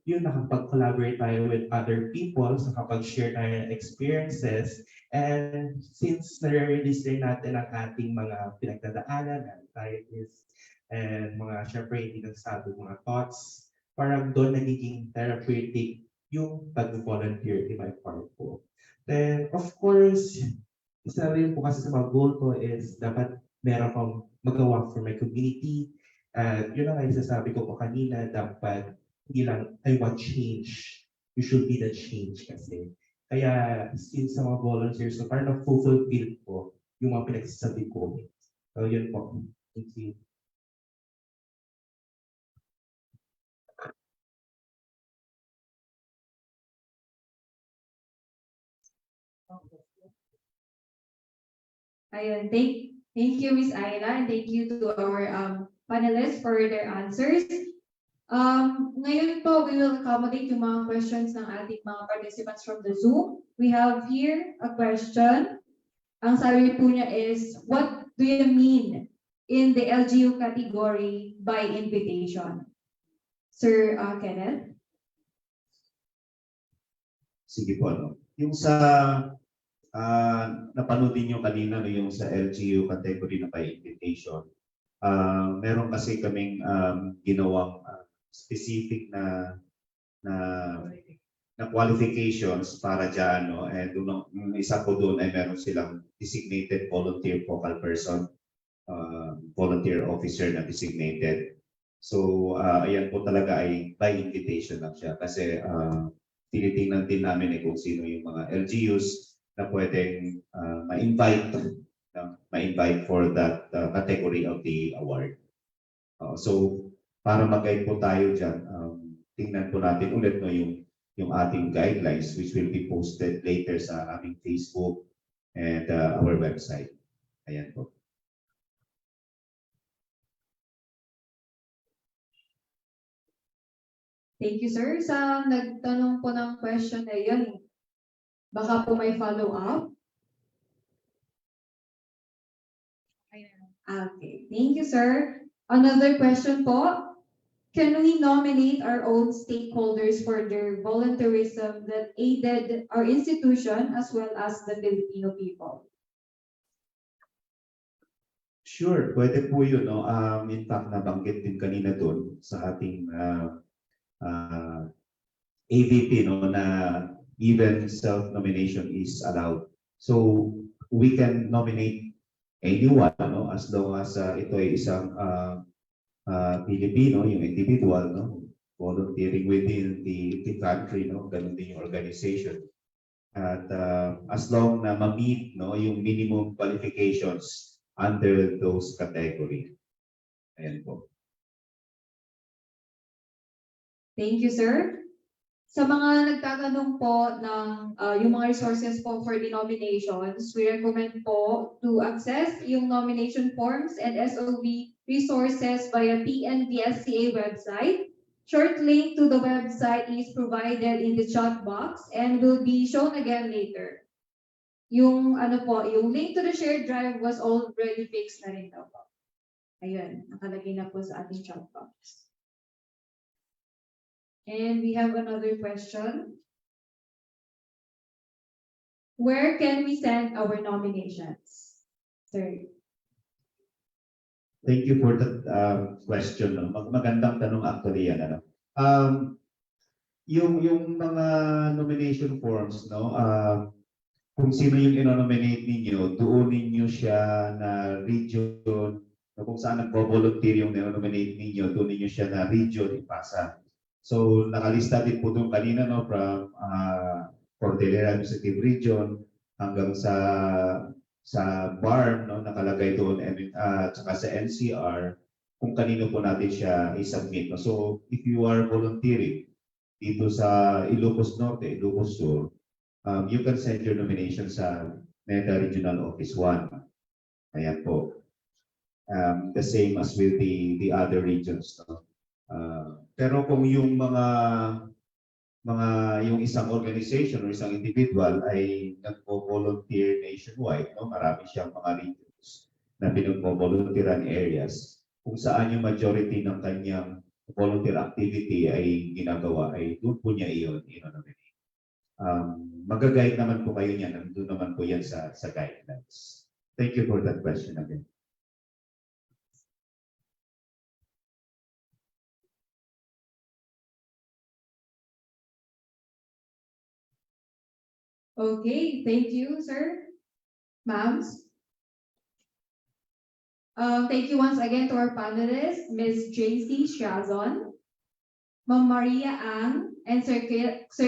yun, nakapag-collaborate tayo with other people, so nakapag-share tayo ng experiences, and since nare-register natin ang ating mga pinagdadaanan, anxieties, and mga, syempre, hindi nagsabi mga thoughts, parang doon nagiging therapeutic yung pag-volunteer in my part po. Then, of course, isa rin po kasi sa mga goal ko is dapat meron akong magawa for my community. Yun ang isasabi ko po kanina, dapat hindi lang, I want change. You should be the change kasi. Kaya, since sa mga volunteers, so parang na-fulfill po yung mga pinagsasabi ko. So, yun po. Thank you. Ayun, thank you, Miss Ayla, and thank you to our panelists for their answers. Ngayon po, we will accommodate yung mga questions ng ating mga participants from the Zoom. We have here a question. Ang sabi po niya is, what do you mean in the LGU category by invitation? Sir Kenneth? Sige po, no? Yung sa napanood niyo kanina, no, yung sa LGU category na by invitation, meron kasi kaming ginawang specific na qualifications para dyan, no? And yung isa po doon ay meron silang designated volunteer focal person, volunteer officer na designated. So, ayan po talaga ay by invitation lang siya kasi tinitingnan din namin kung sino yung mga LGUs na pwedeng ma-invite for that category of the award. So, para mag-guide po tayo dyan, tingnan po natin ulit, no, yung ating guidelines which will be posted later sa aming Facebook and our website. Ayan po. Thank you, sir. Sa nagtanong po ng question na yun, baka po may follow-up. Okay, thank you, sir. Another question po. Can we nominate our own stakeholders for their volunteerism that aided our institution as well as the Filipino people? Sure, pwede po yun, no? In fact, nabanggit din kanina doon sa ating AVP, no, na even self-nomination is allowed. So we can nominate anyone, no? As long as ito ay isang Pilipino, yung individual, no? Volunteering within the country, no? Ganun din yung organization. At as long na ma-meet, no, yung minimum qualifications under those categories. Ayan po. Thank you, sir. Sa mga nagtatanong po ng yung mga resources po for the nominations, we recommend po to access yung nomination forms and SOV resources via PNVSCA website. Short link to the website is provided in the chat box and will be shown again later. Yung yung link to the shared drive was already fixed na rin daw po. Ayun, nakalagay na po sa ating chat box. And we have another question. Where can we send our nominations? Sir. Thank you for that question. No? Magandang tanong actually yan. Ano? Yung mga nomination forms, no? Kung sino yung ino-nominate ninyo, doon ninyo siya na region, kung saan nagbo-volunteer yung ino-nominate ninyo, doon ninyo siya na region ipasa. So nakalista din po doon kanina, no, from Cordillera Administrative Region hanggang sa BARM, no, nakalagay doon, at saka sa NCR kung kanino po natin siya i-submit. No? So if you are volunteering dito sa Ilocos Norte, Ilocos Sur, you can send your nomination sa NEDA Regional Office 1. Ayan po. The same as with the other regions. No? Pero kung yung yung isang organization o isang individual ay nagpo-volunteer nationwide, no? Marami siyang mga regions na pinagpo-volunteeran areas kung saan yung majority ng kanyang volunteer activity ay ginagawa, ay doon po niya i-nominate. Mag-guide naman po kayo niyan, nandun naman po yan sa guidelines. Thank you for that question again. Okay, thank you, sir. Ma'ams. Thank you once again to our panelists, Ms. JC Shazon, Ma'am Maria Ang, and Sir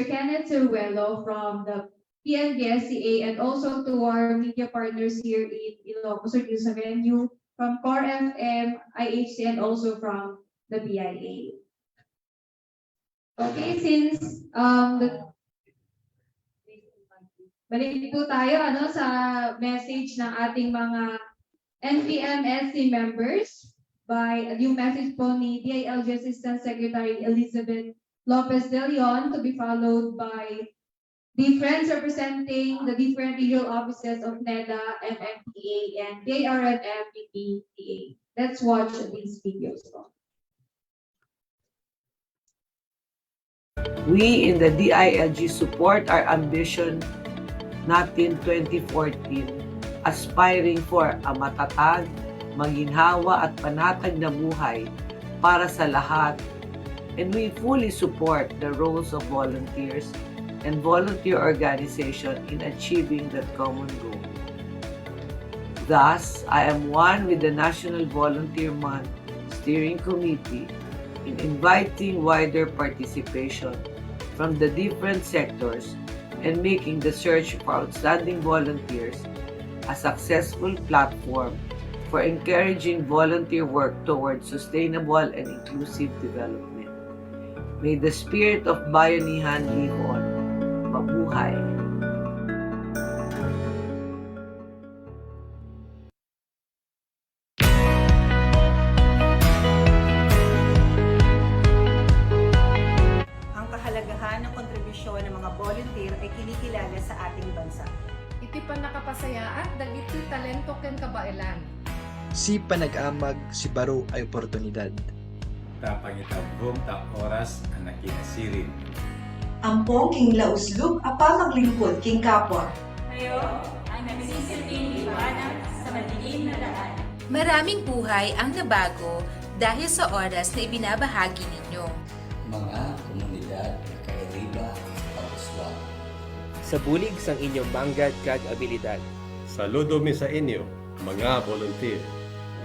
Kenneth Ciruelo from the PNVSCA, and also to our media partners here in Ilocos News Venue from Core FM, IHC, and also from the BIA. Okay, since balik po tayo sa message ng ating mga NPMSC members by yung message po ni DILG Assistant Secretary Elizabeth Lopez de Leon, to be followed by the friends representing the different regional offices of NEDA, MMPA, and DARMM PPTA. Let's watch these videos. We in the DILG support our ambition natin 2014, aspiring for a matatag, maginhawa at panatag na buhay para sa lahat, and we fully support the roles of volunteers and volunteer organization in achieving that common goal. Thus, I am one with the National Volunteer Month Steering Committee in inviting wider participation from the different sectors and making the search for outstanding volunteers a successful platform for encouraging volunteer work towards sustainable and inclusive development. May the spirit of bayanihan live on. Mabuhay! Ang kahalagahan ng kontribusyon ng mga volunteer ay kinikilala sa ating bansa. Iti pa nakapasaya at dagiti talento ken kabailan. Si panag-amag, si baro ay oportunidad. Tapangitabong ta oras ang nakinasirin. Ampong king lauslog apa maglingkod king kapwa. Kayo ang nagsisilbing liwanag sa madilim na daan. Maraming buhay ang nabago dahil sa oras na ibinabahagi ninyo. Mga komunidad na kairiba pag-uswag. Sa bulig sang inyong manggad kag abilidad. Saludo mi sa inyo mga volunteer.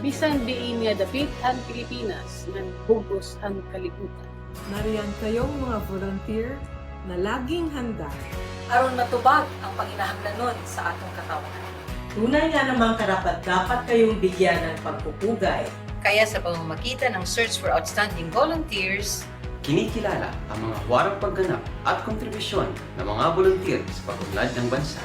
Bisan diin nga dapit ang Pilipinas ng bugos ang kalibutan. Nariyan kayong mga volunteer na laging handa aron matubag ang panginahanglanon sa atong katawan. Tunay nga namang karapat-dapat kayong bigyan ng pagpupugay. Kaya sa pamamagitan ng Search for Outstanding Volunteers, kinikilala ang mga huwarang pagganap at kontribusyon ng mga volunteer sa pag-unlad ng bansa.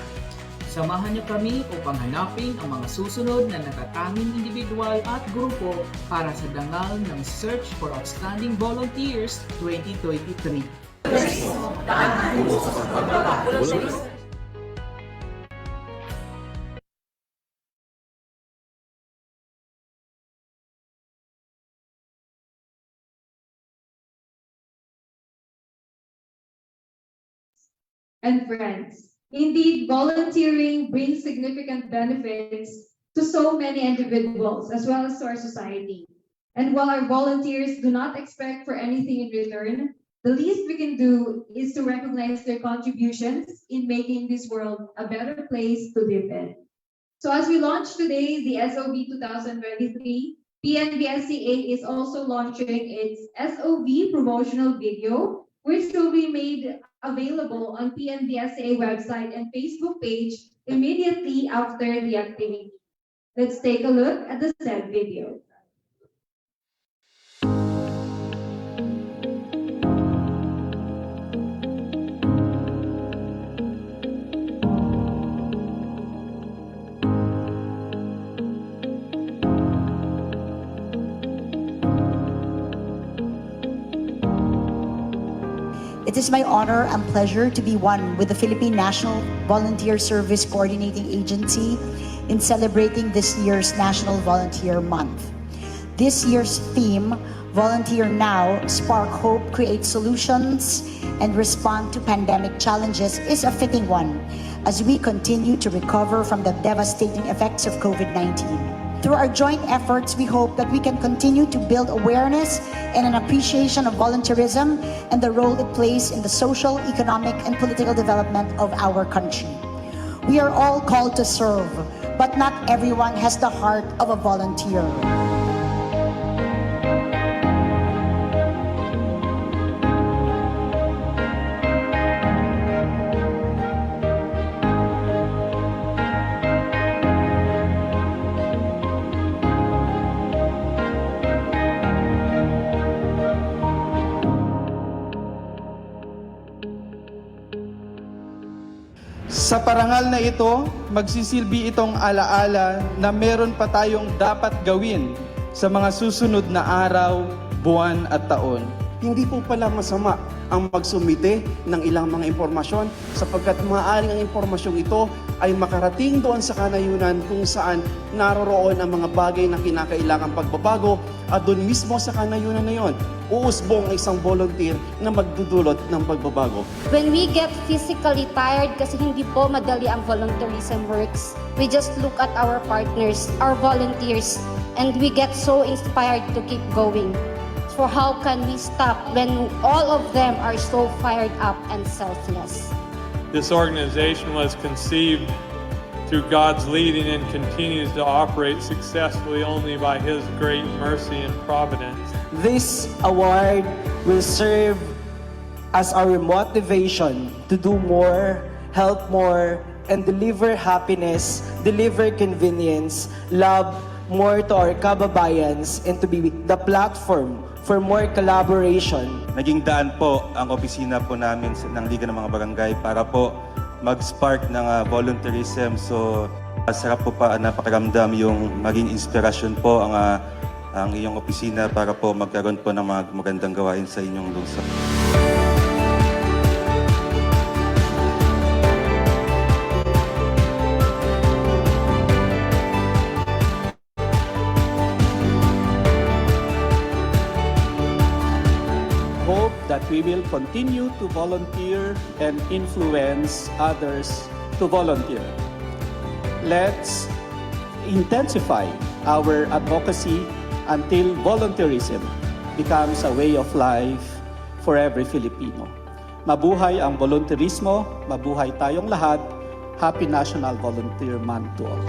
Samahan niyo kami upang hanapin ang mga susunod na natatanging individual at grupo para sa dangal ng Search for Outstanding Volunteers 2023. And friends, indeed, volunteering brings significant benefits to so many individuals as well as to our society. And while our volunteers do not expect for anything in return, the least we can do is to recognize their contributions in making this world a better place to live in. So as we launch today the SOV 2023, PNVSCA is also launching its SOV promotional video, which will be made available on PNVSCA website and Facebook page immediately after the activity. Let's take a look at the said video. It is my honor and pleasure to be one with the Philippine National Volunteer Service Coordinating Agency in celebrating this year's National Volunteer Month. This year's theme, Volunteer Now, Spark Hope, Create Solutions, and Respond to Pandemic Challenges is a fitting one as we continue to recover from the devastating effects of COVID-19. Through our joint efforts, we hope that we can continue to build awareness and an appreciation of volunteerism and the role it plays in the social, economic, and political development of our country. We are all called to serve, but not everyone has the heart of a volunteer. Sa parangal na ito, magsisilbi itong alaala na meron pa tayong dapat gawin sa mga susunod na araw, buwan at taon. Hindi po pala masama ang magsumite ng ilang mga impormasyon sapagkat maaaring ang impormasyong ito ay makarating doon sa kanayunan kung saan naroroon ang mga bagay na kinakailangang pagbabago at doon mismo sa kanayunan na yon, uusbong ang isang volunteer na magdudulot ng pagbabago. When we get physically tired, kasi hindi po madali ang volunteerism works, we just look at our partners, our volunteers, and we get so inspired to keep going. For how can we stop when all of them are so fired up and selfless? This organization was conceived through God's leading and continues to operate successfully only by His great mercy and providence. This award will serve as our motivation to do more, help more, and deliver happiness, deliver convenience, love more to our kababayans, and to be the platform for more collaboration. Naging daan po ang opisina po namin ng Liga ng mga Barangay para po mag-spark ng volunteerism. So, sarap po pa napakaramdam yung maging inspirasyon po ang iyong opisina para po magkaroon po ng mga magandang gawain sa inyong lungsod. That we will continue to volunteer and influence others to volunteer. Let's intensify our advocacy until volunteerism becomes a way of life for every Filipino. Mabuhay ang volunteerismo, mabuhay tayong lahat. Happy National Volunteer Month to all.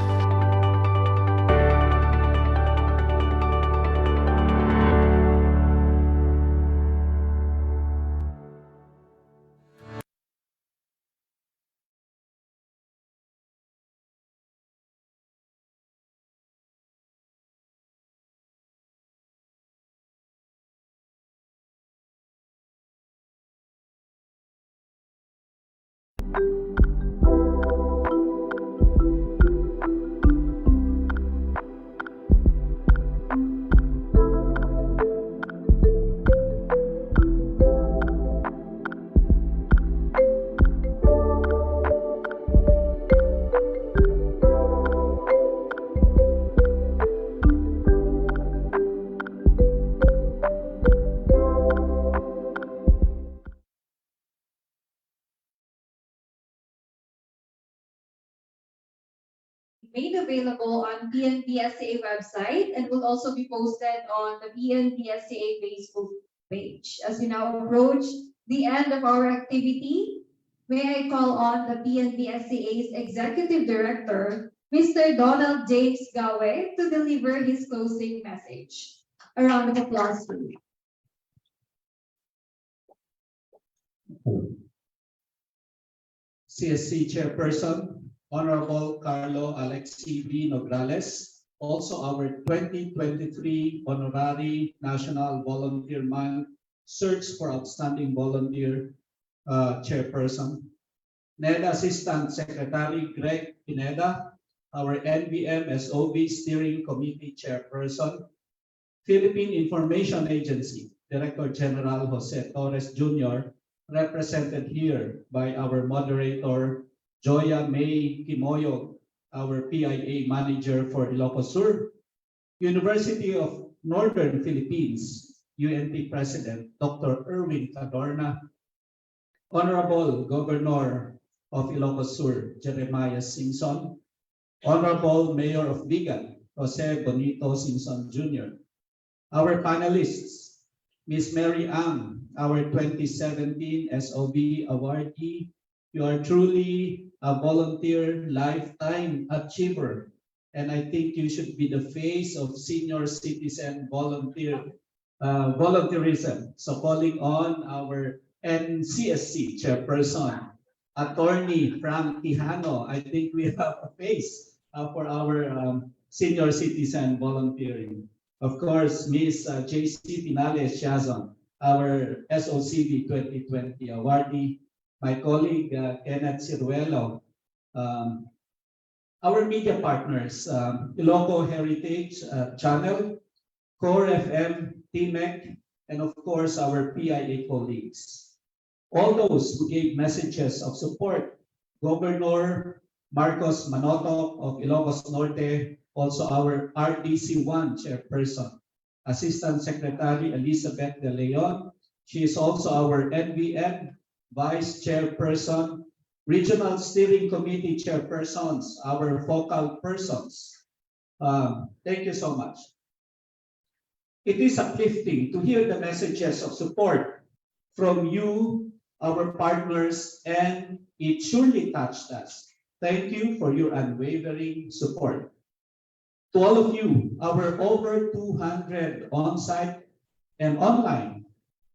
made available on PNVSCA website and will also be posted on the PNVSCA Facebook page. As we now approach the end of our activity, may I call on the PNVSCA's Executive Director, Mr. Donald James Gawe, to deliver his closing message. A round of applause, please. CSC Chairperson, Honorable Carlo Alexi V. Nograles, also our 2023 Honorary National Volunteer Month Search for Outstanding Volunteer Chairperson, NEDA Assistant Secretary Greg Pineda, our NBM SOV Steering Committee Chairperson, Philippine Information Agency Director General Jose Torres Jr., represented here by our moderator, Joya May Kimoyo, our PIA Manager for Ilocos Sur, University of Northern Philippines, UNT President, Dr. Erwin Cadorna, Honorable Governor of Ilocos Sur, Jeremiah Singson, Honorable Mayor of Vigan, Jose Bonito Singson Jr., our panelists, Ms. Mary Ang, our 2017 SOV awardee. You are truly a volunteer lifetime achiever, and I think you should be the face of senior citizen volunteerism. So calling on our NCSC chairperson, Attorney Frank Quijano, I think we have a face for our senior citizen volunteering. Of course, Ms. JC Pinales Shazon, our SOCV 2020 awardee, my colleague Kenneth Ciruelo, our media partners, Iloco Heritage Channel, Core FM, TMEC, and of course our PIA colleagues. All those who gave messages of support, Governor Marcos Manotoc of Ilocos Norte, also our RDC1 chairperson, Assistant Secretary Elizabeth De Leon. She is also our NVM Vice Chairperson, Regional Steering Committee Chairpersons, our focal persons. Thank you so much. It is uplifting to hear the messages of support from you, our partners, and it surely touched us. Thank you for your unwavering support. To all of you, our over 200 on-site and online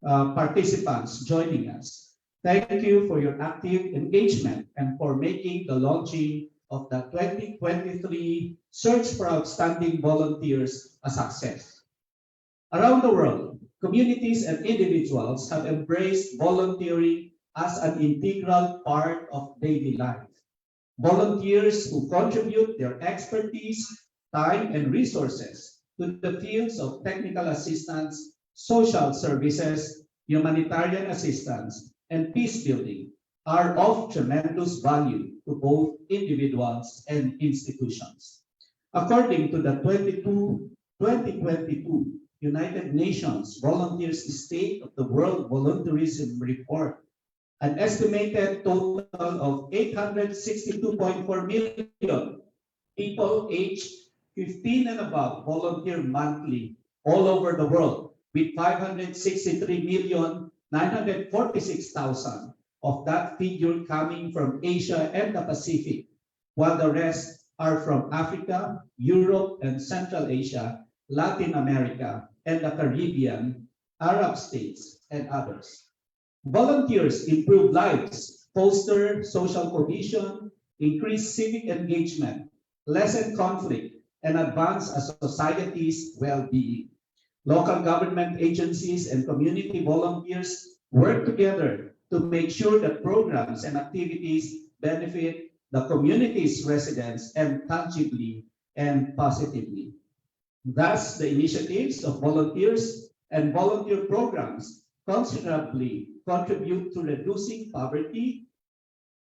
participants joining us, thank you for your active engagement and for making the launching of the 2023 Search for Outstanding Volunteers a success. Around the world, communities and individuals have embraced volunteering as an integral part of daily life. Volunteers who contribute their expertise, time, and resources to the fields of technical assistance, social services, humanitarian assistance, and peace building are of tremendous value to both individuals and institutions. According to the 2022 United Nations Volunteers State of the World Volunteerism Report, an estimated total of 862.4 million people aged 15 and above volunteer monthly all over the world, with 563,946,000 of that figure coming from Asia and the Pacific, while the rest are from Africa, Europe, and Central Asia, Latin America, and the Caribbean, Arab states, and others. Volunteers improve lives, foster social cohesion, increase civic engagement, lessen conflict, and advance a society's well-being. Local government agencies and community volunteers work together to make sure that programs and activities benefit the community's residents and tangibly and positively. Thus, the initiatives of volunteers and volunteer programs considerably contribute to reducing poverty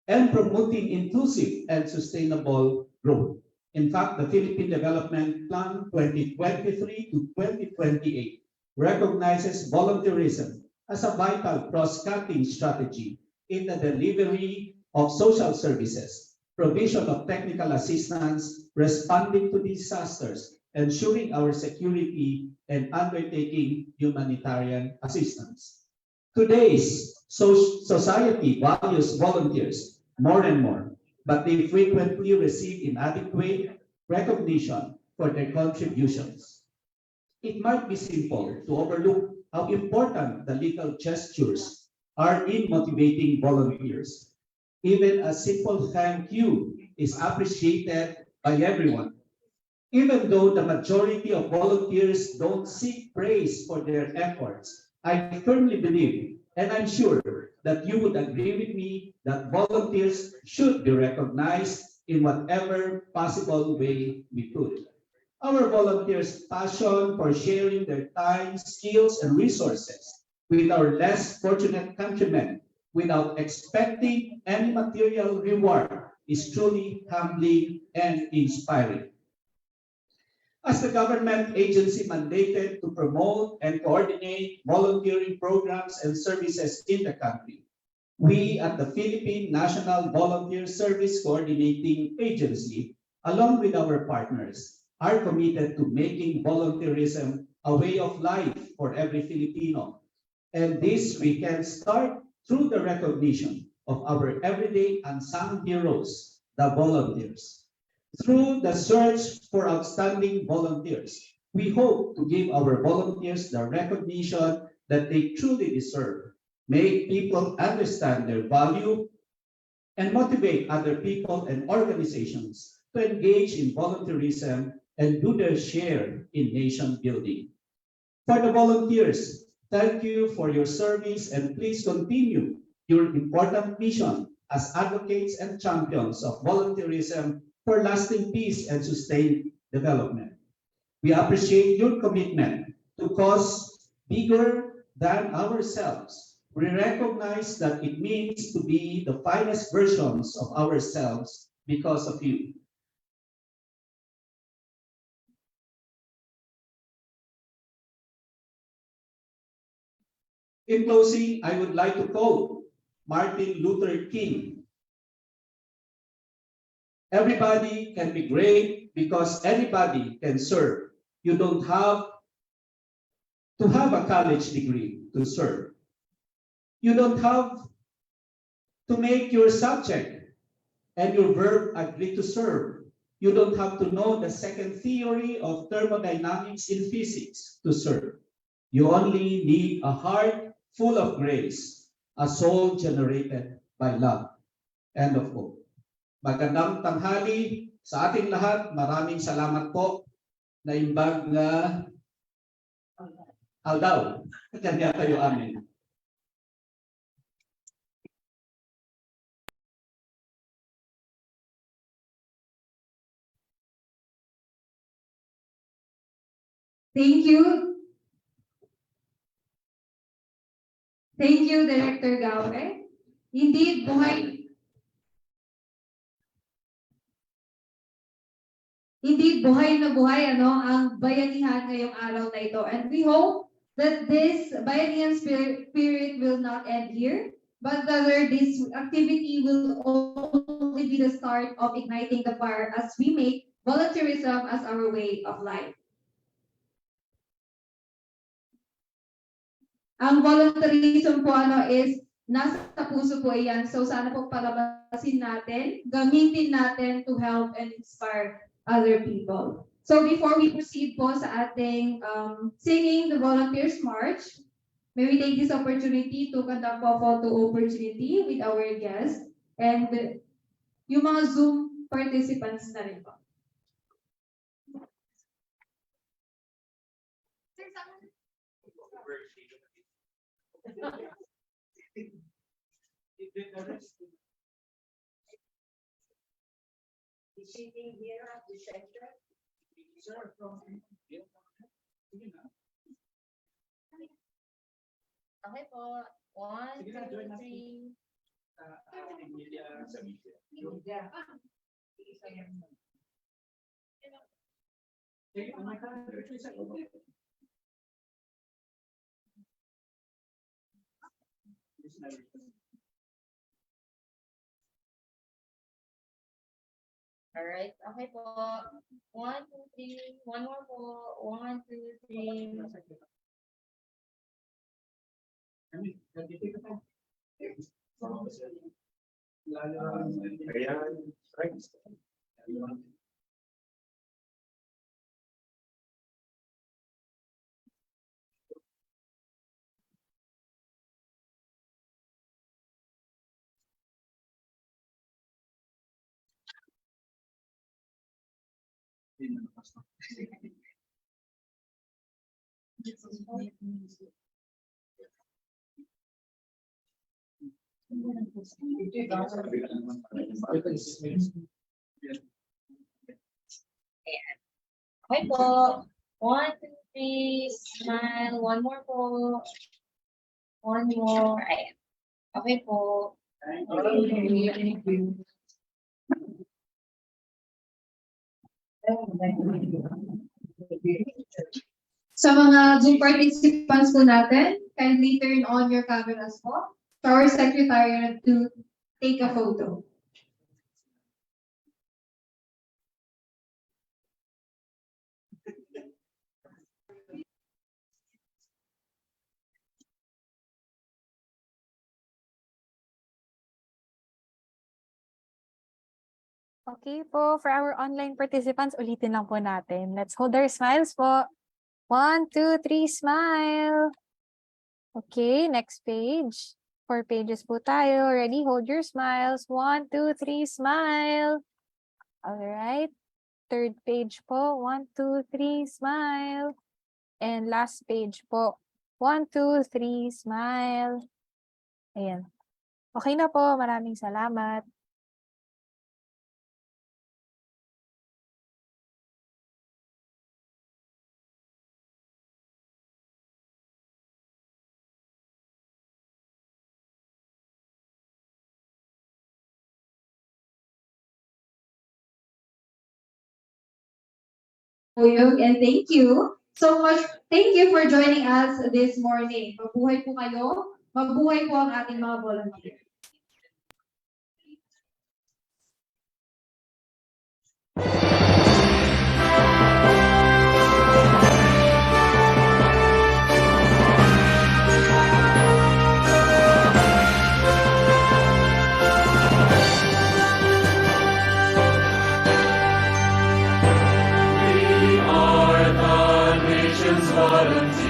and promoting inclusive and sustainable growth. In fact, the Philippine Development Plan 2023 to 2028 recognizes volunteerism as a vital cross-cutting strategy in the delivery of social services provision of technical assistance, responding to disasters, ensuring our security, and undertaking humanitarian assistance. Today's society values volunteers more and more, but they frequently receive inadequate recognition for their contributions. It might be simple to overlook how important the little gestures are in motivating volunteers. Even a simple thank you is appreciated by everyone. Even though the majority of volunteers don't seek praise for their efforts, I firmly believe, and I'm sure that you would agree with me, that volunteers should be recognized in whatever possible way we could. Our volunteers' passion for sharing their time, skills, and resources with our less fortunate countrymen without expecting any material reward is truly humbling and inspiring. As the government agency mandated to promote and coordinate volunteering programs and services in the country, we at the Philippine National Volunteer Service Coordinating Agency, along with our partners, are committed to making volunteerism a way of life for every Filipino. And this we can start through the recognition of our everyday unsung heroes, the volunteers. Through the search for outstanding volunteers, we hope to give our volunteers the recognition that they truly deserve, make people understand their value, and motivate other people and organizations to engage in volunteerism and do their share in nation building. For the volunteers, thank you for your service and please continue your important mission as advocates and champions of volunteerism for lasting peace and sustained development. We appreciate your commitment to cause bigger than ourselves. We recognize that it means to be the finest versions of ourselves because of you. In closing, I would like to quote Martin Luther King. Everybody can be great because anybody can serve. You don't have to have a college degree to serve. You don't have to make your subject and your verb agree to serve. You don't have to know the second theory of thermodynamics in physics to serve. You only need a heart full of grace, a soul generated by love. End of quote. Magandang tanghali sa ating lahat. Maraming salamat po na imbag na aldaw. Kanya tayo amin. Thank you. Thank you, Director Gawe. Indeed, buhay na buhay ang bayanihan ngayong araw na ito. And we hope that this bayanihan spirit will not end here, but rather this activity will only be the start of igniting the fire as we make volunteerism as our way of life. Ang volunteerism po is nasa puso po iyan. So sana po palabasin natin, gamitin natin to help and inspire other people. So before we proceed po sa ating singing the Volunteers March, may we take this opportunity to conduct po photo opportunity with our guests and yung mga Zoom participants na rin po. Sitting here at the center. Sir, from Okay po. 1, 2, 3. Alright, okay po. 1, 2, 3. One more po. 1, 2, 3. Okay po. 1, 2, 3. Smile. One more po. One more. Ayan. Okay po. Sa mga Zoom participants po natin, kindly turn on your cameras po. To our secretariat to take a photo. Okay po, for our online participants, ulitin lang po natin. Let's hold our smiles po. 1, 2, 3, smile. Okay, next page. 4 pages po tayo. Ready? Hold your smiles. 1, 2, 3, smile. Alright. Third page po. 1, 2, 3, smile. And last page po. 1, 2, 3, smile. Ayan. Okay na po. Maraming salamat. And thank you so much. Thank you for joining us this morning. Mabuhay po kayo. Mabuhay po ang ating mga volunteer. Volunteers,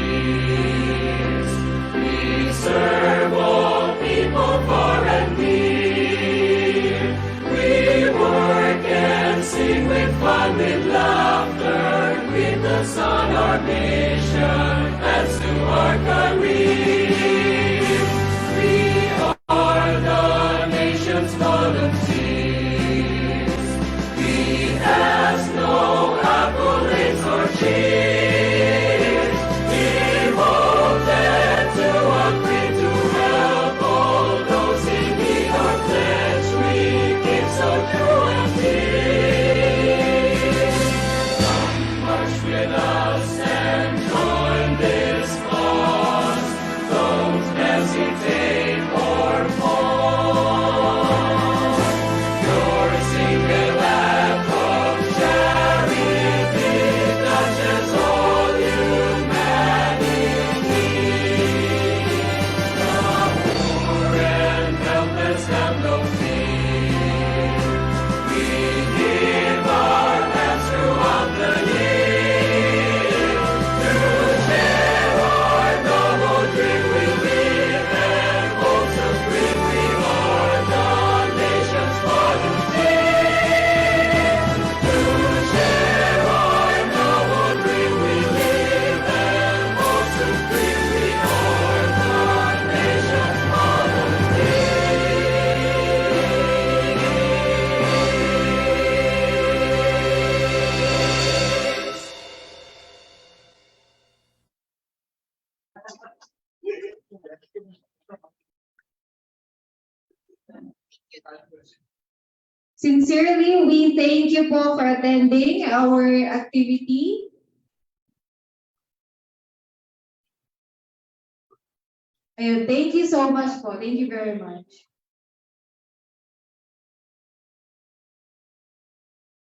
we serve all people far and near. We work and sing with fun, with laughter, with the sun our mission, as to our career. We are the nation's volunteers. We ask no accolades or cheers. Sincerely, we thank you po for attending our activity. Ayun, thank you so much po. Thank you very much.